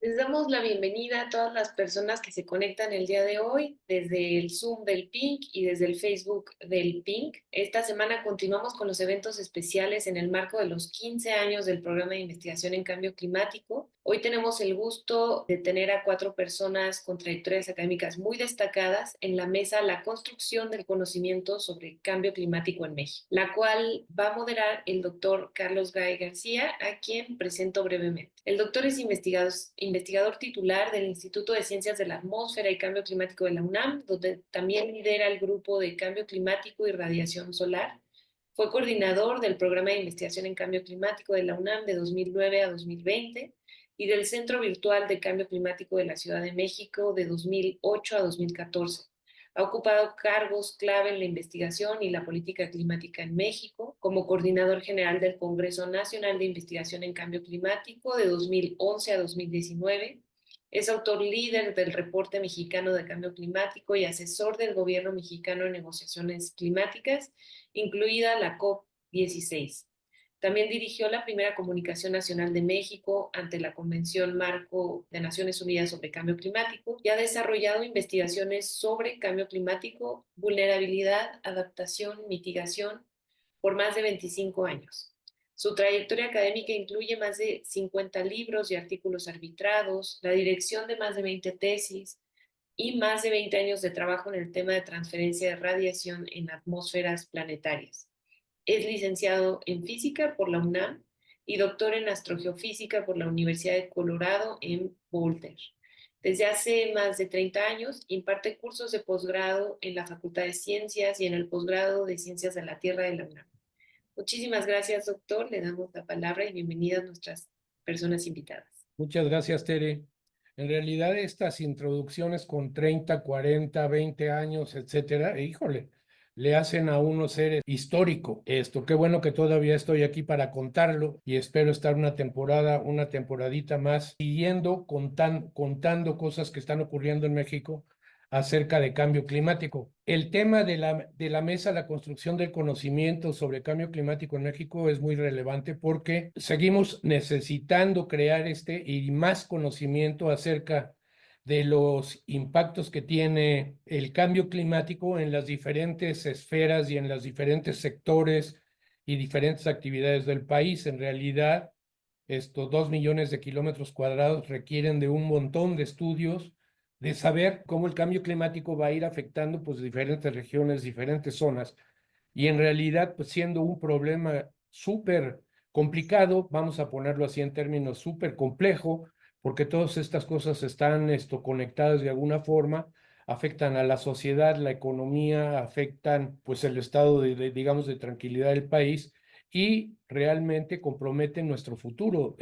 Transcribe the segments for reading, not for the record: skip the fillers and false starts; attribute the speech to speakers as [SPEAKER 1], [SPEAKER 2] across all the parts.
[SPEAKER 1] Les damos la bienvenida a todas las personas que se conectan el día de hoy desde el Zoom del PINC y desde el Facebook del PINC. Esta semana continuamos con los eventos especiales en el marco de los 15 años del programa de investigación en cambio climático. Hoy tenemos el gusto de tener a 4 personas con trayectorias académicas muy destacadas en la mesa La construcción del conocimiento sobre cambio climático en México, la cual va a moderar el doctor Carlos Gay García, a quien presento brevemente. El doctor es investigador titular del Instituto de Ciencias de la Atmósfera y Cambio Climático de la UNAM, donde también lidera el grupo de Cambio Climático y Radiación Solar. Fue coordinador del Programa de Investigación en Cambio Climático de la UNAM de 2009 a 2020 y del Centro Virtual de Cambio Climático de la Ciudad de México de 2008 a 2014. Ha ocupado cargos clave en la investigación y la política climática en México, como coordinador general del Congreso Nacional de Investigación en Cambio Climático de 2011 a 2019. Es autor líder del Reporte Mexicano de Cambio Climático y asesor del gobierno mexicano en negociaciones climáticas, incluida la COP16. También dirigió la primera comunicación nacional de México ante la Convención Marco de Naciones Unidas sobre Cambio Climático y ha desarrollado investigaciones sobre cambio climático, vulnerabilidad, adaptación, mitigación por más de 25 años. Su trayectoria académica incluye más de 50 libros y artículos arbitrados, la dirección de más de 20 tesis y más de 20 años de trabajo en el tema de transferencia de radiación en atmósferas planetarias. Es licenciado en física por la UNAM y doctor en astrogeofísica por la Universidad de Colorado en Boulder. Desde hace más de 30 años imparte cursos de posgrado en la Facultad de Ciencias y en el posgrado de Ciencias de la Tierra de la UNAM. Muchísimas gracias, doctor. Le damos la palabra y bienvenidas a nuestras personas invitadas.
[SPEAKER 2] Muchas gracias, Tere. En realidad, estas introducciones con 30, 40, 20 años, etcétera, híjole, le hacen a uno ser histórico. Qué bueno que todavía estoy aquí para contarlo y espero estar una temporadita más, siguiendo contando cosas que están ocurriendo en México acerca de cambio climático. El tema de la mesa, la construcción del conocimiento sobre cambio climático en México es muy relevante porque seguimos necesitando crear y más conocimiento acerca de los impactos que tiene el cambio climático en las diferentes esferas y en los diferentes sectores y diferentes actividades del país. En realidad, estos 2 millones de kilómetros cuadrados requieren de un montón de estudios, de saber cómo el cambio climático va a ir afectando pues diferentes regiones, diferentes zonas, y en realidad pues siendo un problema súper complicado, vamos a ponerlo así en términos súper complejo, porque todas estas cosas están conectadas de alguna forma, afectan a la sociedad, la economía, afectan pues el estado digamos, de tranquilidad del país y realmente comprometen nuestro futuro.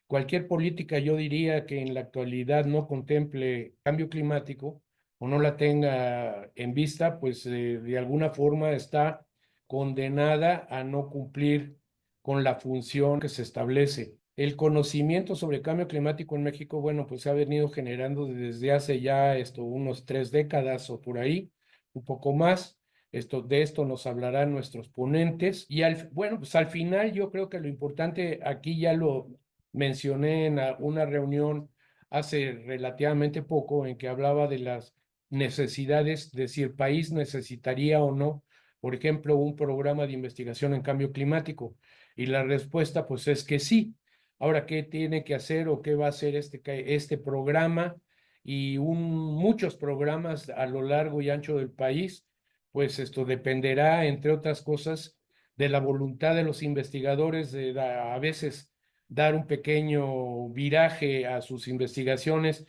[SPEAKER 2] Cualquier política, yo diría que en la actualidad no contemple cambio climático o no la tenga en vista, pues de alguna forma está condenada a no cumplir con la función que se establece. El conocimiento sobre cambio climático en México, bueno, pues se ha venido generando desde hace ya unos 3 décadas o por ahí, un poco más. De esto nos hablarán nuestros ponentes. Y bueno, pues al final yo creo que lo importante aquí ya lo mencioné en una reunión hace relativamente poco en que hablaba de las necesidades, de si el país necesitaría o no, por ejemplo, un programa de investigación en cambio climático. Y la respuesta pues es que sí. Ahora, ¿qué tiene que hacer o qué va a hacer este programa y muchos programas a lo largo y ancho del país? Pues esto dependerá, entre otras cosas, de la voluntad de los investigadores de a veces dar un pequeño viraje a sus investigaciones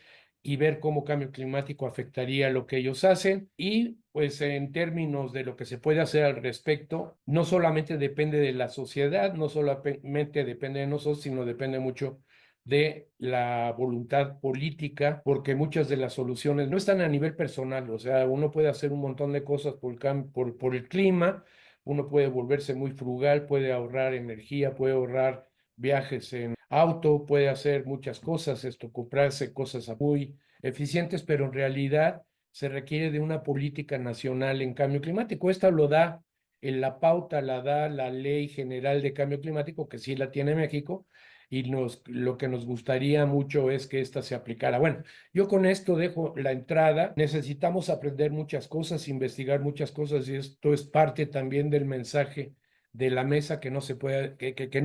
[SPEAKER 2] y ver cómo cambio climático afectaría lo que ellos hacen. Y pues en términos de lo que se puede hacer al respecto, no solamente depende de la sociedad, no solamente depende de nosotros, sino depende mucho de la voluntad política, porque muchas de las soluciones no están a nivel personal. O sea, uno puede hacer un montón de cosas por el clima, uno puede volverse muy frugal, puede ahorrar energía, puede ahorrar viajes en auto, puede hacer muchas cosas, comprarse cosas muy eficientes, pero en realidad se requiere de una política nacional en cambio climático. Esta lo da, en la pauta la da la Ley General de Cambio Climático, que sí la tiene México, y lo que nos gustaría mucho es que ésta se aplicara. Bueno, yo con esto dejo la entrada. Necesitamos aprender muchas cosas, investigar muchas cosas, y esto es parte también del mensaje de la mesa que no se puede, que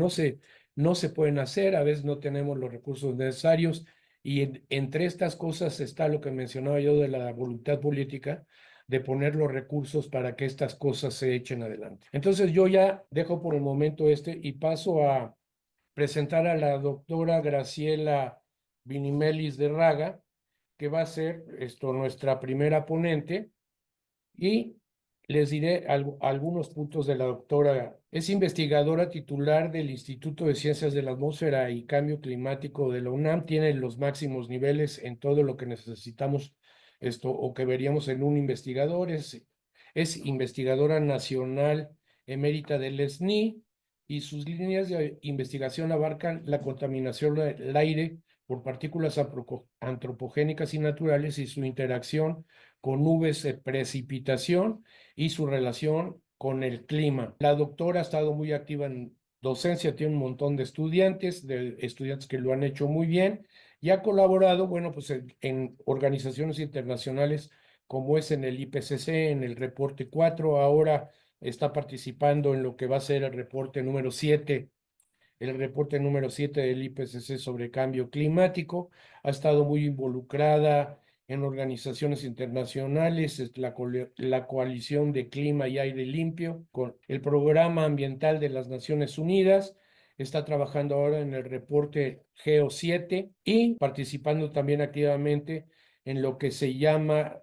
[SPEAKER 2] no se pueden hacer. A veces no tenemos los recursos necesarios, y entre estas cosas está lo que mencionaba yo de la voluntad política, de poner los recursos para que estas cosas se echen adelante. Entonces yo ya dejo por el momento y paso a presentar a la doctora Graciela Vinimelis de Raga, que va a ser nuestra primera ponente, y les diré algunos puntos de la doctora. Es investigadora titular del Instituto de Ciencias de la Atmósfera y Cambio Climático de la UNAM. Tiene los máximos niveles en todo lo que necesitamos o que veríamos en un investigador. Es investigadora nacional emérita del SNI, y sus líneas de investigación abarcan la contaminación del aire por partículas antropogénicas y naturales y su interacción con nubes de precipitación y su relación con el clima. La doctora ha estado muy activa en docencia, tiene un montón de estudiantes que lo han hecho muy bien, y ha colaborado, bueno, pues en organizaciones internacionales como es en el IPCC, en el reporte 4. Ahora está participando en lo que va a ser el reporte número 7 del IPCC sobre cambio climático. Ha estado muy involucrada en organizaciones internacionales, la Coalición de Clima y Aire Limpio, con el Programa Ambiental de las Naciones Unidas. Está trabajando ahora en el reporte GEO 7 y participando también activamente en lo que se llama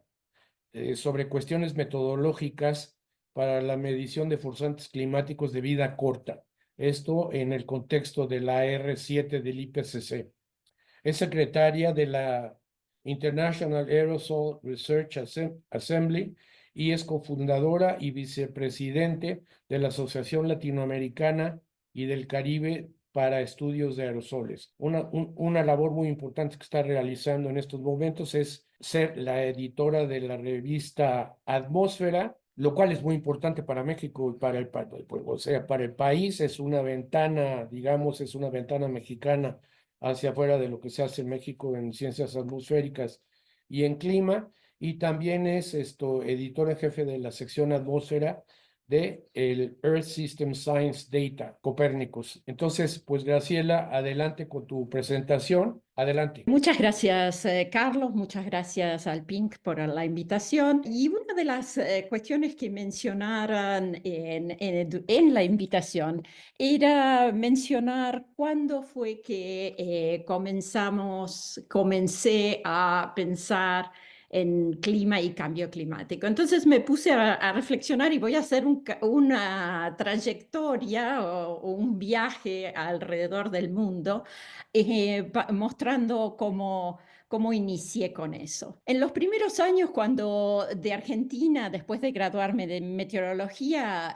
[SPEAKER 2] sobre cuestiones metodológicas para la medición de forzantes climáticos de vida corta. Esto en el contexto de la R7 del IPCC. Es secretaria de la International Aerosol Research Assembly y es cofundadora y vicepresidente de la Asociación Latinoamericana y del Caribe para Estudios de Aerosoles. Una labor muy importante que está realizando en estos momentos es ser la editora de la revista Atmósfera, lo cual es muy importante para México y para o sea, para el país. Es una ventana, digamos, es una ventana mexicana hacia afuera de lo que se hace en México en ciencias atmosféricas y en clima, y también es editora en jefe de la sección atmósfera de el Earth System Science Data, Copérnicus. Entonces, pues Graciela, adelante con tu presentación. Adelante.
[SPEAKER 3] Muchas gracias, Carlos. Muchas gracias al PINC por la invitación. Y una de las cuestiones que mencionaron en la invitación era mencionar cuándo fue que comencé a pensar en clima y cambio climático. Entonces me puse a reflexionar y voy a hacer una trayectoria o un viaje alrededor del mundo, mostrando cómo inicié con eso. En los primeros años, cuando de Argentina, después de graduarme de meteorología,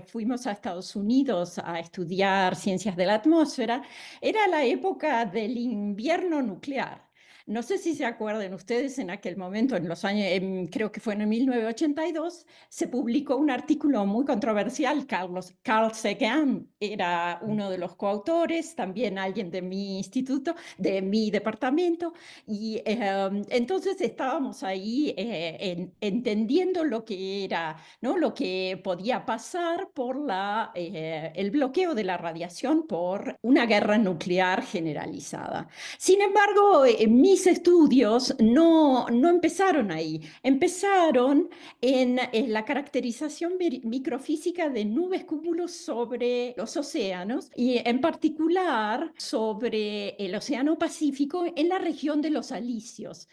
[SPEAKER 3] fuimos a Estados Unidos a estudiar ciencias de la atmósfera, era la época del invierno nuclear. No sé si se acuerdan ustedes, en aquel momento, en los años, creo que fue en 1982, se publicó un artículo muy controversial. Carl Sagan era uno de los coautores, también alguien de mi instituto, de mi departamento, y entonces estábamos ahí entendiendo lo que era, ¿no? Lo que podía pasar por el bloqueo de la radiación por una guerra nuclear generalizada. Sin embargo, mis estudios no empezaron ahí, empezaron en la caracterización microfísica de nubes cúmulos sobre los océanos, y en particular sobre el Océano Pacífico en la región de los Alisios.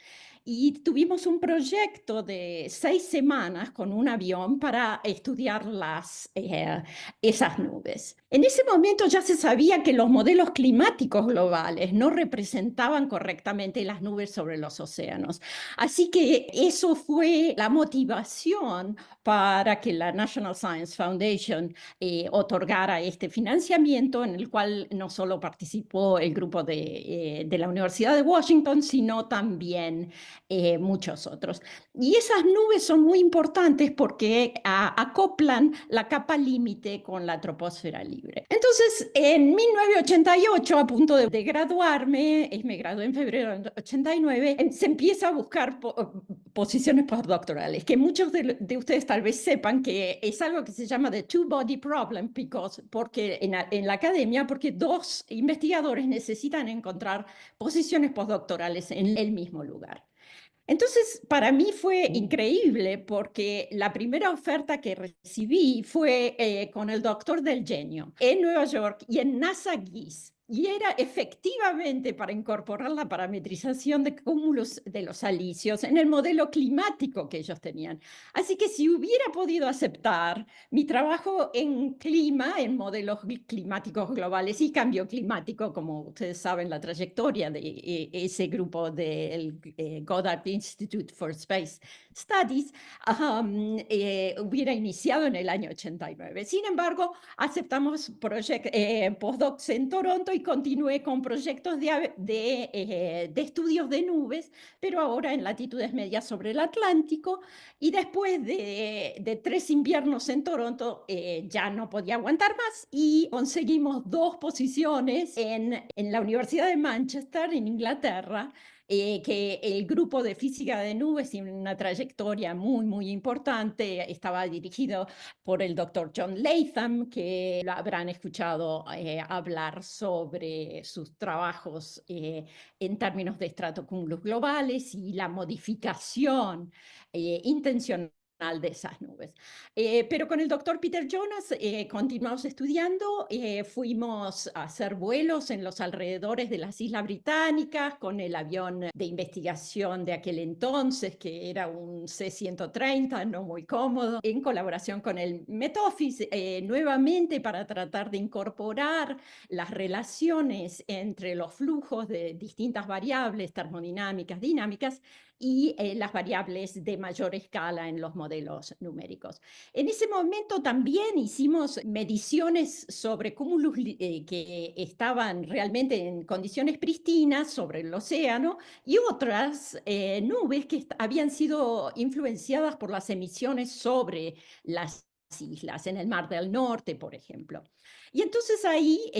[SPEAKER 3] Y tuvimos un proyecto de 6 semanas con un avión para estudiar esas nubes. En ese momento ya se sabía que los modelos climáticos globales no representaban correctamente las nubes sobre los océanos. Así que eso fue la motivación para que la National Science Foundation otorgara este financiamiento, en el cual no solo participó el grupo de la Universidad de Washington, sino también muchos otros. Y esas nubes son muy importantes porque acoplan la capa límite con la troposfera libre. Entonces, en 1988, a punto de graduarme, me gradué en febrero de 89, se empieza a buscar posiciones postdoctorales, que muchos de ustedes tal vez sepan que es algo que se llama the two-body problem, porque en la academia, porque dos investigadores necesitan encontrar posiciones postdoctorales en el mismo lugar. Entonces, para mí fue increíble porque la primera oferta que recibí fue con el doctor del genio en Nueva York y en NASA GIS. Y era efectivamente para incorporar la parametrización de cúmulos de los alisios en el modelo climático que ellos tenían. Así que si hubiera podido aceptar mi trabajo en clima, en modelos climáticos globales y cambio climático, como ustedes saben, la trayectoria de ese grupo del Goddard Institute for Space Studies, hubiera iniciado en el año 89. Sin embargo, aceptamos postdocs en Toronto y continué con proyectos de estudios de nubes, pero ahora en latitudes medias sobre el Atlántico. Y después de 3 inviernos en Toronto, ya no podía aguantar más y conseguimos 2 posiciones en la Universidad de Manchester, en Inglaterra, que el grupo de física de nubes tiene una trayectoria muy, muy importante. Estaba dirigido por el doctor John Latham, que lo habrán escuchado hablar sobre sus trabajos en términos de estratocúmulos globales y la modificación intencional de esas nubes. Pero con el doctor Peter Jonas continuamos estudiando, fuimos a hacer vuelos en los alrededores de las Islas Británicas con el avión de investigación de aquel entonces, que era un C-130, no muy cómodo, en colaboración con el Met Office, nuevamente para tratar de incorporar las relaciones entre los flujos de distintas variables termodinámicas, dinámicas, y las variables de mayor escala en los modelos numéricos. En ese momento también hicimos mediciones sobre cúmulos que estaban realmente en condiciones pristinas sobre el océano y otras nubes que habían sido influenciadas por las emisiones sobre las islas, en el Mar del Norte, por ejemplo. Y entonces ahí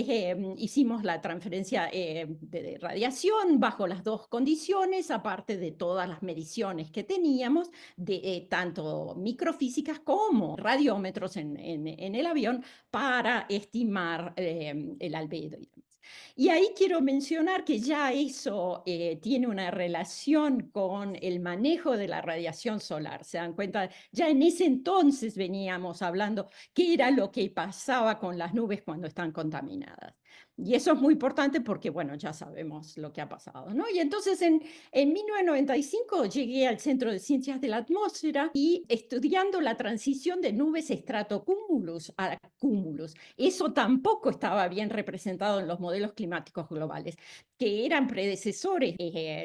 [SPEAKER 3] hicimos la transferencia de radiación bajo las 2 condiciones, aparte de todas las mediciones que teníamos, de tanto microfísicas como radiómetros en el avión para estimar el albedo y demás. Y ahí quiero mencionar que ya eso tiene una relación con el manejo de la radiación solar. Se dan cuenta, ya en ese entonces veníamos hablando qué era lo que pasaba con las nubes cuando están contaminadas. Y eso es muy importante porque, bueno, ya sabemos lo que ha pasado, ¿no? Y entonces en 1995 llegué al Centro de Ciencias de la Atmósfera y estudiando la transición de nubes estratocúmulos a cúmulos. Eso tampoco estaba bien representado en los modelos climáticos globales, que eran predecesores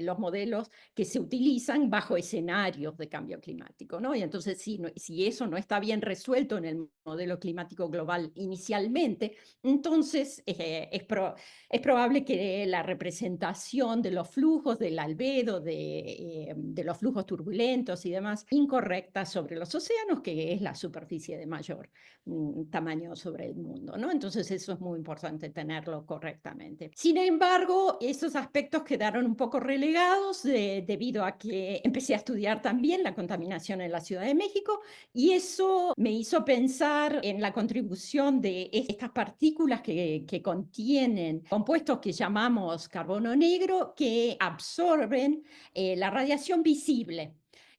[SPEAKER 3] los modelos que se utilizan bajo escenarios de cambio climático, ¿no? Y entonces, si eso no está bien resuelto en el modelo climático global inicialmente, entonces es probable que la representación de los flujos del albedo, de los flujos turbulentos y demás, incorrecta sobre los océanos, que es la superficie de mayor tamaño sobre el mundo, ¿no? Entonces eso es muy importante tenerlo correctamente. Sin embargo, esos aspectos quedaron un poco relegados debido a que empecé a estudiar también la contaminación en la Ciudad de México y eso me hizo pensar en la contribución de estas partículas que contienen compuestos que llamamos carbono negro, que absorben la radiación visible.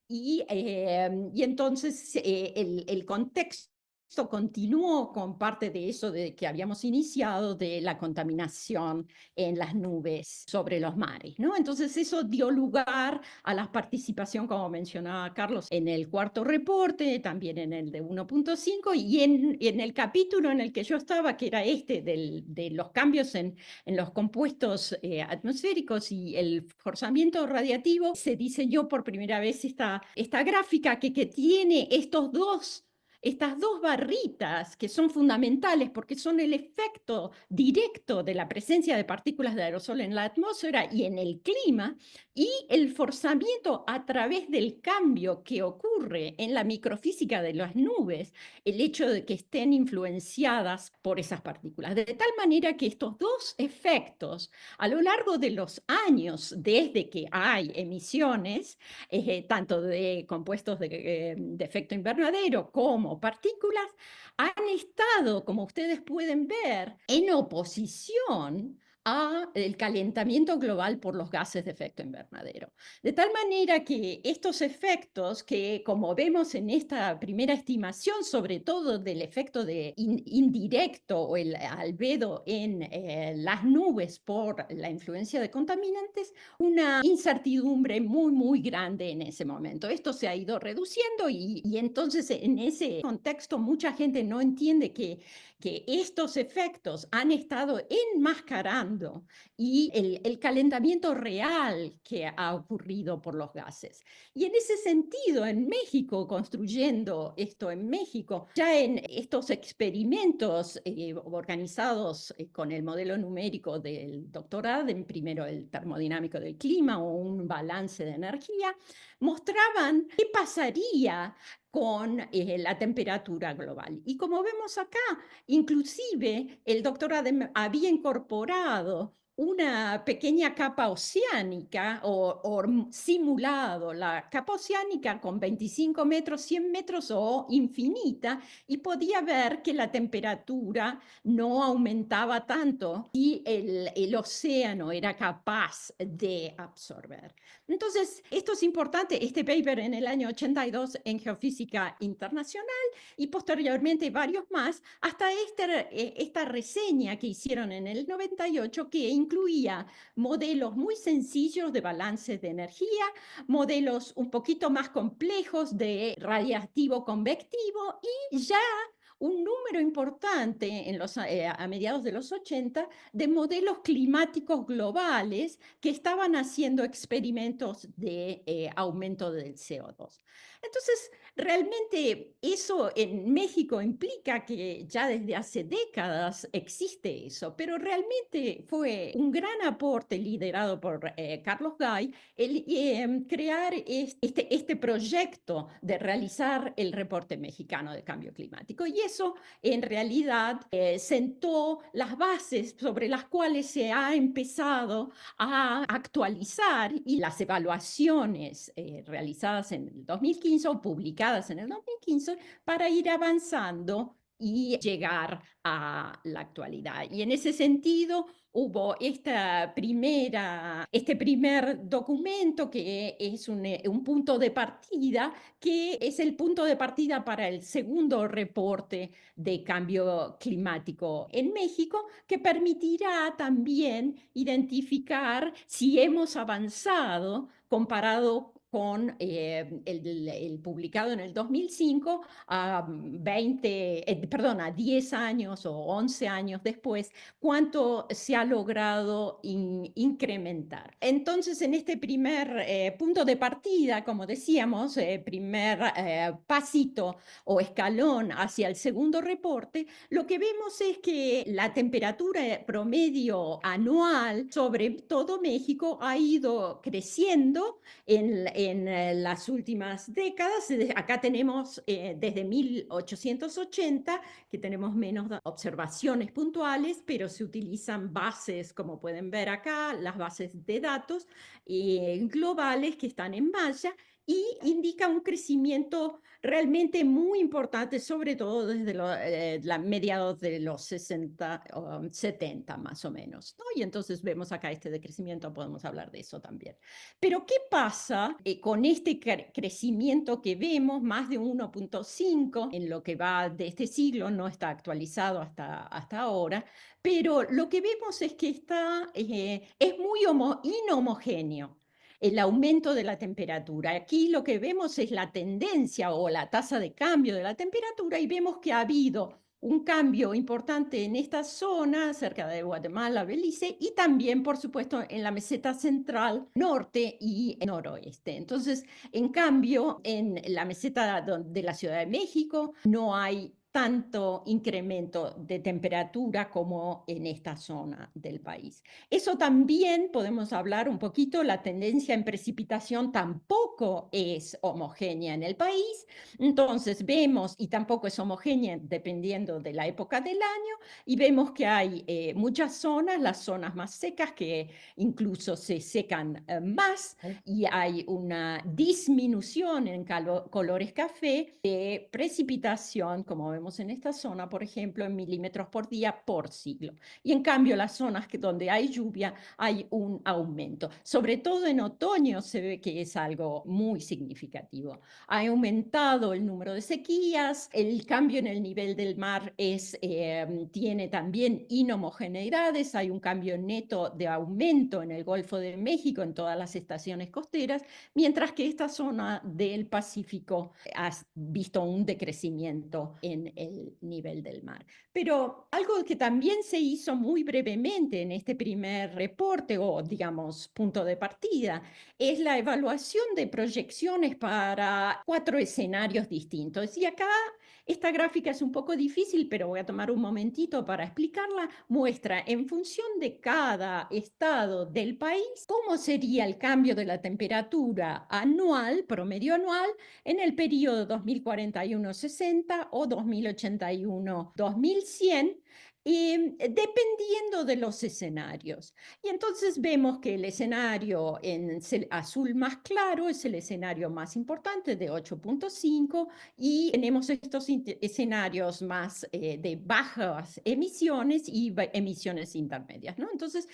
[SPEAKER 3] Y entonces el contexto esto continuó con parte de eso de que habíamos iniciado de la contaminación en las nubes sobre los mares, ¿no? Entonces eso dio lugar a la participación, como mencionaba Carlos, en el cuarto reporte, también en el de 1.5 y en el capítulo en el que yo estaba, que era de los cambios en los compuestos atmosféricos y el forzamiento radiativo, se diseñó por primera vez esta gráfica que tiene estas dos barritas que son fundamentales porque son el efecto directo de la presencia de partículas de aerosol en la atmósfera y en el clima, y el forzamiento a través del cambio que ocurre en la microfísica de las nubes, el hecho de que estén influenciadas por esas partículas. De tal manera que estos dos efectos, a lo largo de los años, desde que hay emisiones, tanto de compuestos de efecto invernadero como partículas, han estado, como ustedes pueden ver, en oposición a el calentamiento global por los gases de efecto invernadero. De tal manera que estos efectos que, como vemos en esta primera estimación, sobre todo del efecto indirecto o el albedo en las nubes por la influencia de contaminantes, una incertidumbre muy, muy grande en ese momento. Esto se ha ido reduciendo y entonces en ese contexto mucha gente no entiende que estos efectos han estado enmascarando y el calentamiento real que ha ocurrido por los gases. Y en ese sentido, en México, construyendo esto en México, ya en estos experimentos organizados con el modelo numérico del doctor Adem, primero el termodinámico del clima o un balance de energía, mostraban qué pasaría con la temperatura global. Y como vemos acá, inclusive el doctor Adem había incorporado una pequeña capa oceánica o simulado la capa oceánica con 25 metros, 100 metros o infinita, y podía ver que la temperatura no aumentaba tanto y el océano era capaz de absorber. Entonces, esto es importante, este paper en el año 82 en Geofísica Internacional y posteriormente varios más, hasta esta reseña que hicieron en el 98 que incluía modelos muy sencillos de balance de energía, modelos un poquito más complejos de radiativo convectivo y ya un número importante a mediados de los 80 de modelos climáticos globales que estaban haciendo experimentos de aumento del CO2. Entonces, realmente eso en México implica que ya desde hace décadas existe eso, pero realmente fue un gran aporte liderado por Carlos Gay el crear este proyecto de realizar el reporte mexicano de cambio climático. Y eso en realidad sentó las bases sobre las cuales se ha empezado a actualizar, y las evaluaciones realizadas en el 2015 o publicadas en el 2015 para ir avanzando y llegar a la actualidad. Y en ese sentido hubo este primer documento que es un punto de partida, que es el punto de partida para el segundo reporte de cambio climático en México, que permitirá también identificar si hemos avanzado comparado con el publicado en el 2005 a 10 años o 11 años después, cuánto se ha logrado incrementar. Entonces, en este primer punto de partida, como decíamos, primer pasito o escalón hacia el segundo reporte, lo que vemos es que la temperatura promedio anual sobre todo México ha ido creciendo en las últimas décadas. Acá tenemos desde 1880, que tenemos menos observaciones puntuales, pero se utilizan bases, como pueden ver acá, las bases de datos globales que están en malla, y indica un crecimiento realmente muy importante, sobre todo desde mediados de los 60 o 70 más o menos, ¿no? Y entonces vemos acá este decrecimiento, podemos hablar de eso también. Pero ¿qué pasa con este crecimiento que vemos, más de 1.5 en lo que va de este siglo? No está actualizado hasta ahora, pero lo que vemos es que es muy inhomogéneo el aumento de la temperatura. Aquí lo que vemos es la tendencia o la tasa de cambio de la temperatura y vemos que ha habido un cambio importante en esta zona, cerca de Guatemala, Belice, y también, por supuesto, en la meseta central, norte y noroeste. Entonces, en cambio, en la meseta de la Ciudad de México no hay tanto incremento de temperatura como en esta zona del país. Eso también podemos hablar un poquito, la tendencia en precipitación tampoco es homogénea en el país, entonces vemos, y tampoco es homogénea dependiendo de la época del año, y vemos que hay muchas zonas, las zonas más secas que incluso se secan más, y hay una disminución en colores café de precipitación, como vemos en esta zona, por ejemplo, en milímetros por día por siglo. Y en cambio, las zonas donde hay lluvia hay un aumento. Sobre todo en otoño se ve que es algo muy significativo. Ha aumentado el número de sequías, el cambio en el nivel del mar tiene también inhomogeneidades, hay un cambio neto de aumento en el Golfo de México, en todas las estaciones costeras, mientras que esta zona del Pacífico ha visto un decrecimiento en el nivel del mar. Pero algo que también se hizo muy brevemente en este primer reporte, o digamos punto de partida, es la evaluación de proyecciones para 4 escenarios distintos. Y acá esta gráfica es un poco difícil, pero voy a tomar un momentito para explicarla. Muestra en función de cada estado del país cómo sería el cambio de la temperatura anual, promedio anual, en el periodo 2041-60 o 2081-2100, dependiendo de los escenarios. Y entonces vemos que el escenario en azul más claro es el escenario más importante de 8.5 y tenemos estos escenarios más de bajas emisiones y emisiones intermedias, ¿no? Entonces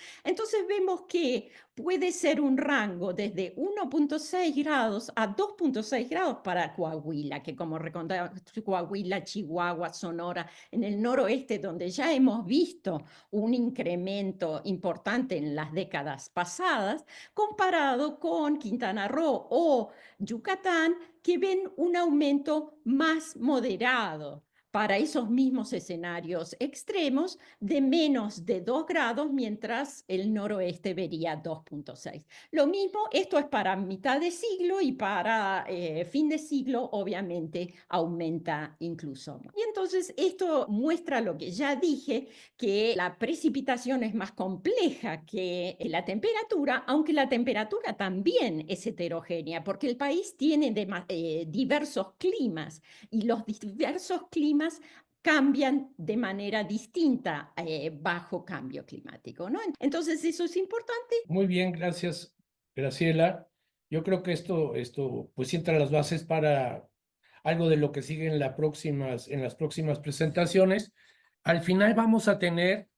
[SPEAKER 3] vemos que puede ser un rango desde 1.6 grados a 2.6 grados para Coahuila, que como recordamos, Coahuila, Chihuahua, Sonora, en el noroeste, donde ya hemos visto un incremento importante en las décadas pasadas, comparado con Quintana Roo o Yucatán, que ven un aumento más moderado para esos mismos escenarios extremos de menos de 2 grados, mientras el noroeste vería 2.6. Lo mismo, esto es para mitad de siglo y para fin de siglo, obviamente, aumenta incluso. Y entonces esto muestra lo que ya dije, que la precipitación es más compleja que la temperatura, aunque la temperatura también es heterogénea, porque el país tiene diversos climas y los diversos climas cambian de manera distinta bajo cambio climático, ¿no? Entonces eso es importante.
[SPEAKER 2] Muy bien, gracias, Graciela. Yo creo que esto pues sienta las bases para algo de lo que sigue en las próximas presentaciones. Al final vamos a tener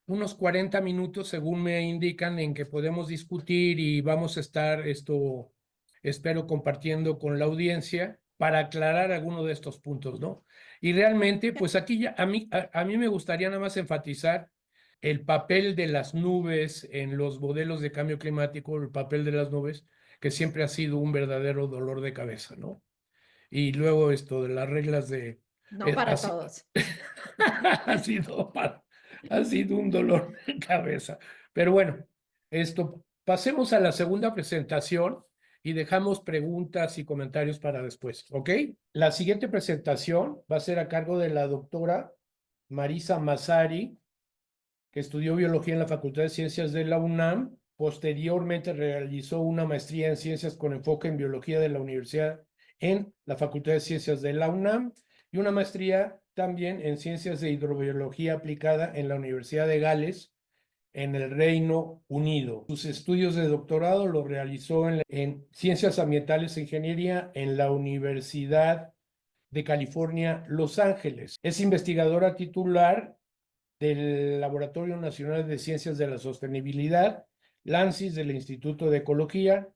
[SPEAKER 2] unos 40 minutos, según me indican, en que podemos discutir y vamos a estar espero, compartiendo con la audiencia para aclarar alguno de estos puntos, ¿no? Y realmente, pues aquí ya, a mí me gustaría nada más enfatizar el papel de las nubes en los modelos de cambio climático, el papel de las nubes, que siempre ha sido un verdadero dolor de cabeza, ¿no? Y luego esto de las reglas de...
[SPEAKER 3] No para
[SPEAKER 2] así,
[SPEAKER 3] todos.
[SPEAKER 2] ha ha sido un dolor de cabeza. Pero bueno, pasemos a la segunda presentación y dejamos preguntas y comentarios para después, ¿ok? La siguiente presentación va a ser a cargo de la doctora Marisa Massari, que estudió biología en la Facultad de Ciencias de la UNAM. Posteriormente realizó una maestría en ciencias con enfoque en biología de la Universidad en la Facultad de Ciencias de la UNAM y una maestría también en ciencias de hidrobiología aplicada en la Universidad de Gales en el Reino Unido. Sus estudios de doctorado los realizó en Ciencias Ambientales e Ingeniería en la Universidad de California, Los Ángeles. Es investigadora titular del Laboratorio Nacional de Ciencias de la Sostenibilidad, LANCIS, del Instituto de Ecología.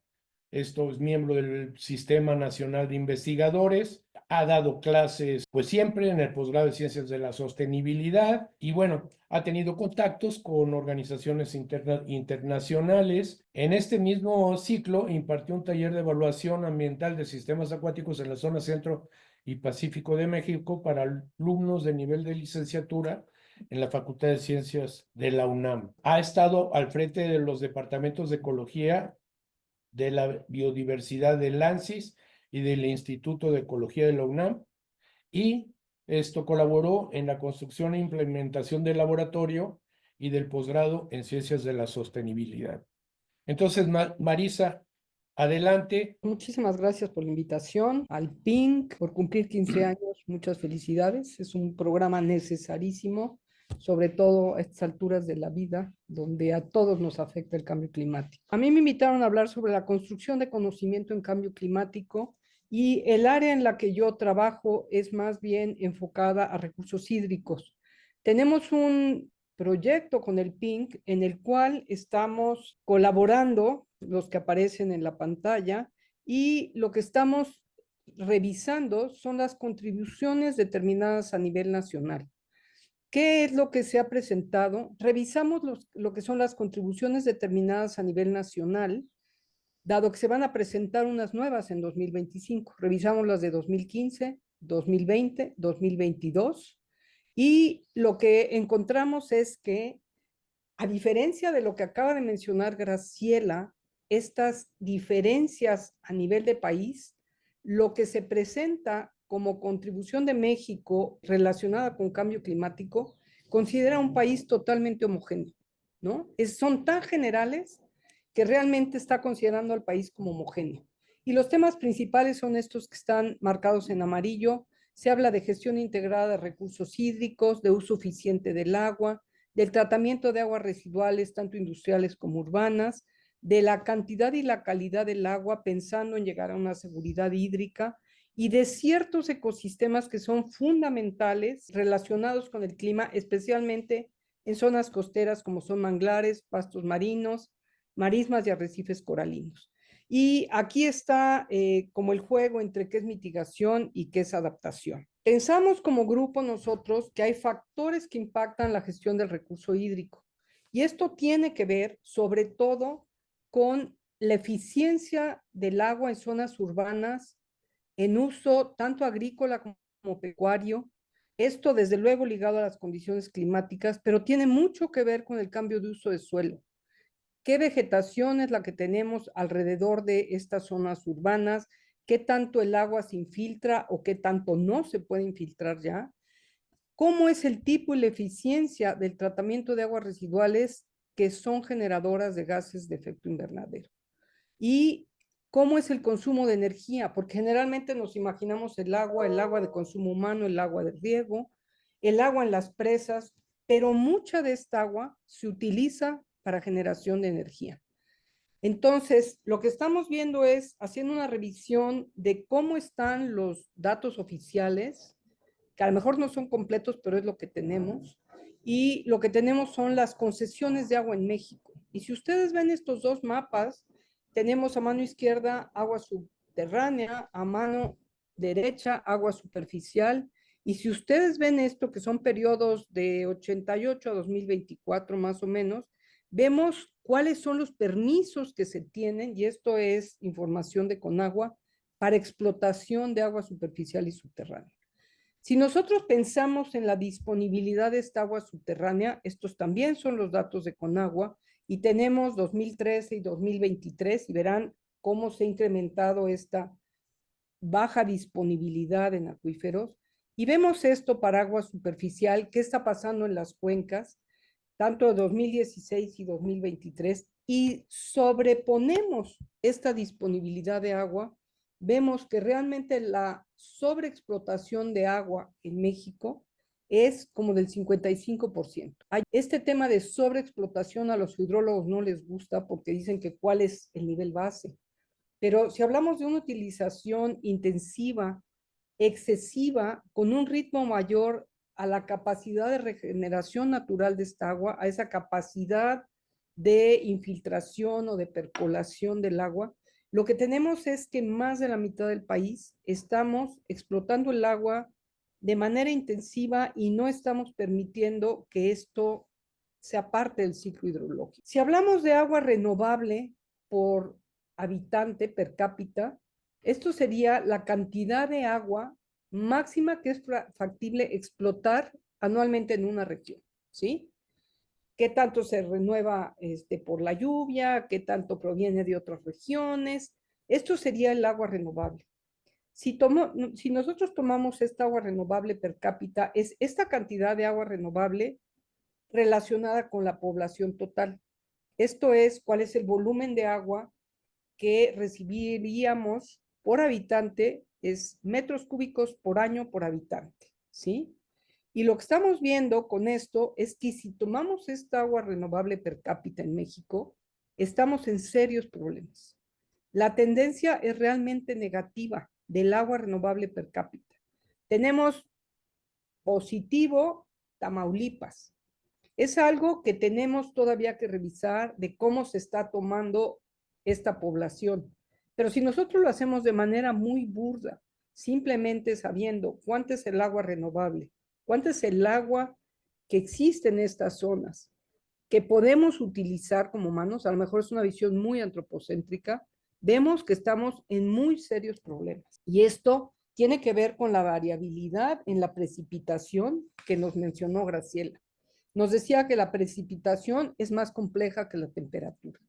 [SPEAKER 2] Esto es miembro del Sistema Nacional de Investigadores. Ha dado clases, pues siempre en el posgrado de Ciencias de la Sostenibilidad y bueno, ha tenido contactos con organizaciones internacionales. En este mismo ciclo impartió un taller de evaluación ambiental de sistemas acuáticos en la zona centro y Pacífico de México para alumnos de nivel de licenciatura en la Facultad de Ciencias de la UNAM. Ha estado al frente de los departamentos de Ecología, de la Biodiversidad del ANSYS y del Instituto de Ecología de la UNAM, y esto colaboró en la construcción e implementación del laboratorio y del posgrado en Ciencias de la Sostenibilidad. Entonces, Marisa, adelante.
[SPEAKER 4] Muchísimas gracias por la invitación al PINC, por cumplir 15 años. Muchas felicidades. Es un programa necesarísimo, sobre todo a estas alturas de la vida, donde a todos nos afecta el cambio climático. A mí me invitaron a hablar sobre la construcción de conocimiento en cambio climático y el área en la que yo trabajo es más bien enfocada a recursos hídricos. Tenemos un proyecto con el PINC en el cual estamos colaborando, los que aparecen en la pantalla, y lo que estamos revisando son las contribuciones determinadas a nivel nacional. ¿Qué es lo que se ha presentado? Revisamos lo que son las contribuciones determinadas a nivel nacional, dado que se van a presentar unas nuevas en 2025. Revisamos las de 2015, 2020, 2022, y lo que encontramos es que, a diferencia de lo que acaba de mencionar Graciela, estas diferencias a nivel de país, lo que se presenta como contribución de México relacionada con cambio climático, considera un país totalmente homogéneo, ¿no? Son tan generales que realmente está considerando al país como homogéneo. Y los temas principales son estos que están marcados en amarillo. Se habla de gestión integrada de recursos hídricos, de uso eficiente del agua, del tratamiento de aguas residuales, tanto industriales como urbanas, de la cantidad y la calidad del agua, pensando en llegar a una seguridad hídrica, y de ciertos ecosistemas que son fundamentales relacionados con el clima, especialmente en zonas costeras como son manglares, pastos marinos, marismas y arrecifes coralinos. Y aquí está como el juego entre qué es mitigación y qué es adaptación. Pensamos como grupo nosotros que hay factores que impactan la gestión del recurso hídrico, y esto tiene que ver sobre todo con la eficiencia del agua en zonas urbanas, en uso tanto agrícola como pecuario. Esto desde luego ligado a las condiciones climáticas, pero tiene mucho que ver con el cambio de uso de suelo. ¿Qué vegetación es la que tenemos alrededor de estas zonas urbanas? ¿Qué tanto el agua se infiltra o qué tanto no se puede infiltrar ya? ¿Cómo es el tipo y la eficiencia del tratamiento de aguas residuales que son generadoras de gases de efecto invernadero? Y cómo es el consumo de energía, porque generalmente nos imaginamos el agua de consumo humano, el agua de riego, el agua en las presas, pero mucha de esta agua se utiliza para generación de energía. Entonces, lo que estamos viendo es haciendo una revisión de cómo están los datos oficiales, que a lo mejor no son completos, pero es lo que tenemos, y lo que tenemos son las concesiones de agua en México. Y si ustedes ven estos dos mapas, tenemos a mano izquierda agua subterránea, a mano derecha agua superficial, y si ustedes ven esto, que son periodos de 88 a 2024 más o menos, vemos cuáles son los permisos que se tienen, y esto es información de Conagua, para explotación de agua superficial y subterránea. Si nosotros pensamos en la disponibilidad de esta agua subterránea, estos también son los datos de Conagua, y tenemos 2013 y 2023, y verán cómo se ha incrementado esta baja disponibilidad en acuíferos. Y vemos esto para agua superficial, qué está pasando en las cuencas, tanto de 2016 y 2023, y sobreponemos esta disponibilidad de agua, vemos que realmente la sobreexplotación de agua en México es como del 55%. Este tema de sobreexplotación a los hidrólogos no les gusta porque dicen que cuál es el nivel base. Pero si hablamos de una utilización intensiva, excesiva, con un ritmo mayor a la capacidad de regeneración natural de esta agua, a esa capacidad de infiltración o de percolación del agua, lo que tenemos es que en más de la mitad del país estamos explotando el agua de manera intensiva y no estamos permitiendo que esto sea parte del ciclo hidrológico. Si hablamos de agua renovable por habitante per cápita, esto sería la cantidad de agua máxima que es factible explotar anualmente en una región, ¿sí? ¿Qué tanto se renueva por la lluvia? ¿Qué tanto proviene de otras regiones? Esto sería el agua renovable. Si nosotros tomamos esta agua renovable per cápita, es esta cantidad de agua renovable relacionada con la población total. Esto es, cuál es el volumen de agua que recibiríamos por habitante, es metros cúbicos por año por habitante, ¿sí? Y lo que estamos viendo con esto es que si tomamos esta agua renovable per cápita en México, estamos en serios problemas. La tendencia es realmente negativa del agua renovable per cápita. Tenemos positivo Tamaulipas. Es algo que tenemos todavía que revisar de cómo se está tomando esta población. Pero si nosotros lo hacemos de manera muy burda, simplemente sabiendo cuánto es el agua renovable, cuánto es el agua que existe en estas zonas, que podemos utilizar como humanos, a lo mejor es una visión muy antropocéntrica, vemos que estamos en muy serios problemas. Y esto tiene que ver con la variabilidad en la precipitación que nos mencionó Graciela. Nos decía que la precipitación es más compleja que la temperatura.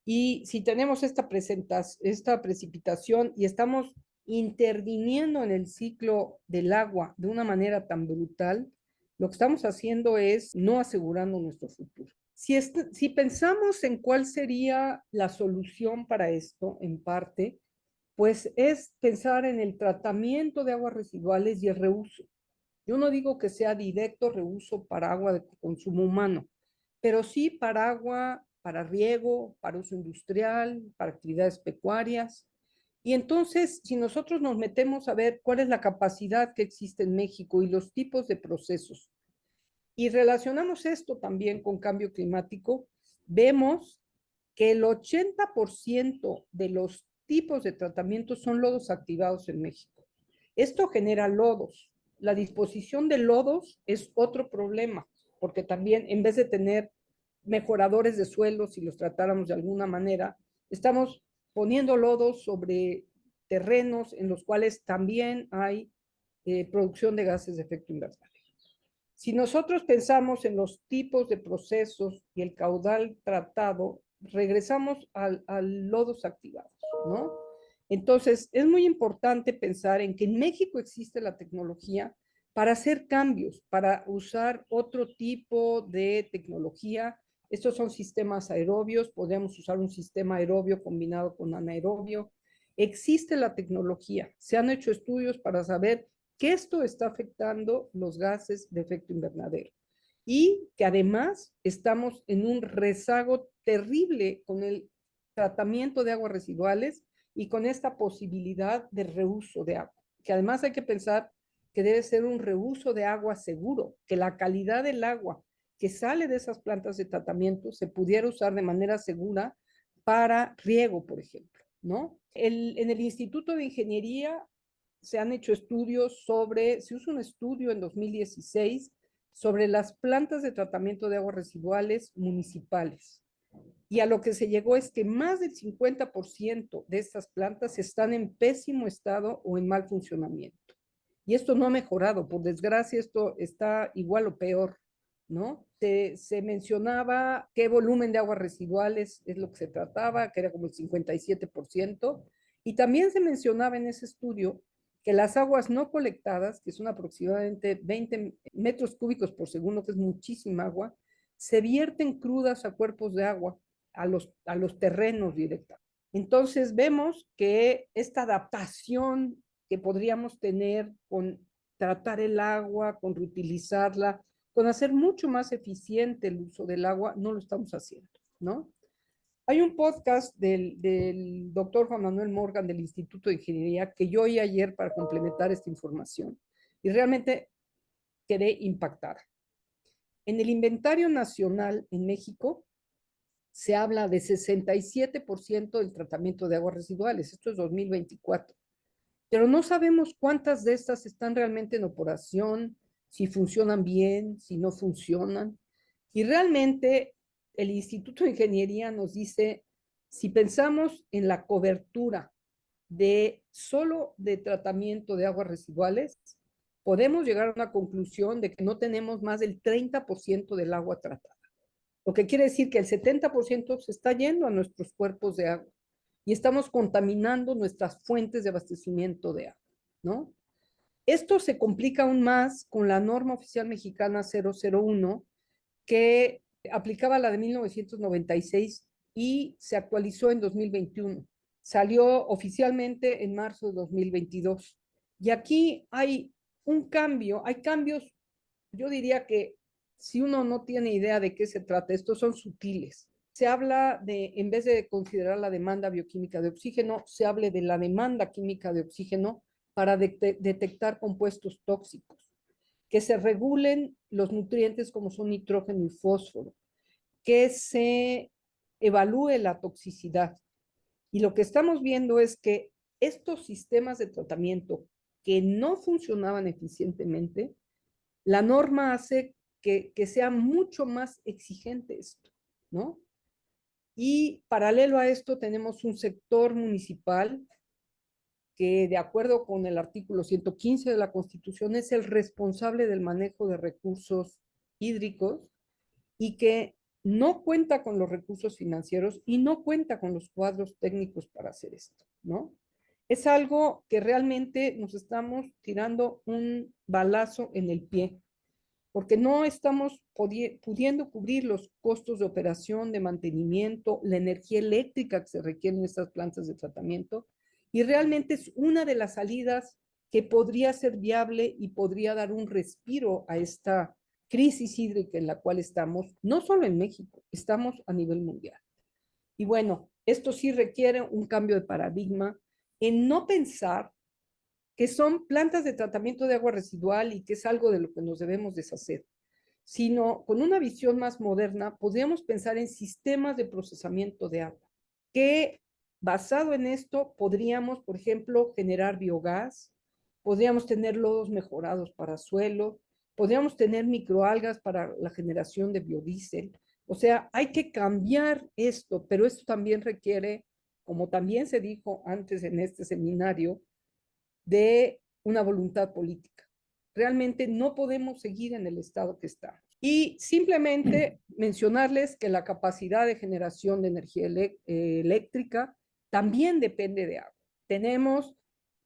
[SPEAKER 4] Y si tenemos esta precipitación y estamos interviniendo en el ciclo del agua de una manera tan brutal, lo que estamos haciendo es no asegurando nuestro futuro. Si pensamos en cuál sería la solución para esto, en parte, pues es pensar en el tratamiento de aguas residuales y el reuso. Yo no digo que sea directo reuso para agua de consumo humano, pero sí para agua, para riego, para uso industrial, para actividades pecuarias. Y entonces, si nosotros nos metemos a ver cuál es la capacidad que existe en México y los tipos de procesos, y relacionamos esto también con cambio climático, vemos que el 80% de los tipos de tratamiento son lodos activados en México. Esto genera lodos. La disposición de lodos es otro problema, porque también en vez de tener mejoradores de suelos, si los tratáramos de alguna manera, estamos poniendo lodos sobre terrenos en los cuales también hay producción de gases de efecto invernadero. Si nosotros pensamos en los tipos de procesos y el caudal tratado, regresamos al lodos activados, ¿no? Entonces, es muy importante pensar en que en México existe la tecnología para hacer cambios, para usar otro tipo de tecnología. Estos son sistemas aerobios, podemos usar un sistema aerobio combinado con anaerobio. Existe la tecnología, se han hecho estudios para saber que esto está afectando los gases de efecto invernadero y que además estamos en un rezago terrible con el tratamiento de aguas residuales y con esta posibilidad de reuso de agua, que además hay que pensar que debe ser un reuso de agua seguro, que la calidad del agua que sale de esas plantas de tratamiento se pudiera usar de manera segura para riego, por ejemplo, ¿no? En el Instituto de Ingeniería se han hecho estudios se hizo un estudio en 2016 sobre las plantas de tratamiento de aguas residuales municipales. Y a lo que se llegó es que más del 50% de estas plantas están en pésimo estado o en mal funcionamiento. Y esto no ha mejorado, por desgracia esto está igual o peor, ¿no? Se mencionaba qué volumen de aguas residuales es lo que se trataba, que era como el 57%, y también se mencionaba en ese estudio que las aguas no colectadas, que son aproximadamente 20 metros cúbicos por segundo, que es muchísima agua, se vierten crudas a cuerpos de agua, a los terrenos directamente. Entonces vemos que esta adaptación que podríamos tener con tratar el agua, con reutilizarla, con hacer mucho más eficiente el uso del agua, no lo estamos haciendo, ¿no? Hay un podcast del doctor Juan Manuel Morgan del Instituto de Ingeniería que yo oí ayer para complementar esta información y realmente quedé impactada. En el inventario nacional en México se habla de 67% del tratamiento de aguas residuales. Esto es 2024. Pero no sabemos cuántas de estas están realmente en operación, si funcionan bien, si no funcionan. Y realmente el Instituto de Ingeniería nos dice, si pensamos en la cobertura de solo de tratamiento de aguas residuales, podemos llegar a una conclusión de que no tenemos más del 30% del agua tratada. Lo que quiere decir que el 70% se está yendo a nuestros cuerpos de agua y estamos contaminando nuestras fuentes de abastecimiento de agua, ¿no? Esto se complica aún más con la norma oficial mexicana 001, que aplicaba la de 1996 y se actualizó en 2021. Salió oficialmente en marzo de 2022. Y aquí hay un cambio, hay cambios, yo diría que si uno no tiene idea de qué se trata, estos son sutiles. Se habla de, en vez de considerar la demanda bioquímica de oxígeno, se hable de la demanda química de oxígeno para detectar compuestos tóxicos, que se regulen los nutrientes como son nitrógeno y fósforo, que se evalúe la toxicidad. Y lo que estamos viendo es que estos sistemas de tratamiento que no funcionaban eficientemente, la norma hace que sea mucho más exigente esto, ¿no? Y paralelo a esto tenemos un sector municipal que, de acuerdo con el artículo 115 de la Constitución, es el responsable del manejo de recursos hídricos y que no cuenta con los recursos financieros y no cuenta con los cuadros técnicos para hacer esto, ¿no? Es algo que realmente nos estamos tirando un balazo en el pie, porque no estamos pudiendo cubrir los costos de operación, de mantenimiento, la energía eléctrica que se requiere en estas plantas de tratamiento, y realmente es una de las salidas que podría ser viable y podría dar un respiro a esta crisis hídrica en la cual estamos, no solo en México, estamos a nivel mundial. Y bueno, esto sí requiere un cambio de paradigma en no pensar que son plantas de tratamiento de agua residual y que es algo de lo que nos debemos deshacer, sino con una visión más moderna, podríamos pensar en sistemas de procesamiento de agua, que basado en esto podríamos, por ejemplo, generar biogás, podríamos tener lodos mejorados para suelo, podríamos tener microalgas para la generación de biodiesel. O sea, hay que cambiar esto, pero esto también requiere, como también se dijo antes en este seminario, de una voluntad política. Realmente no podemos seguir en el estado que estamos. Y simplemente mencionarles que la capacidad de generación de energía eléctrica también depende de agua. Tenemos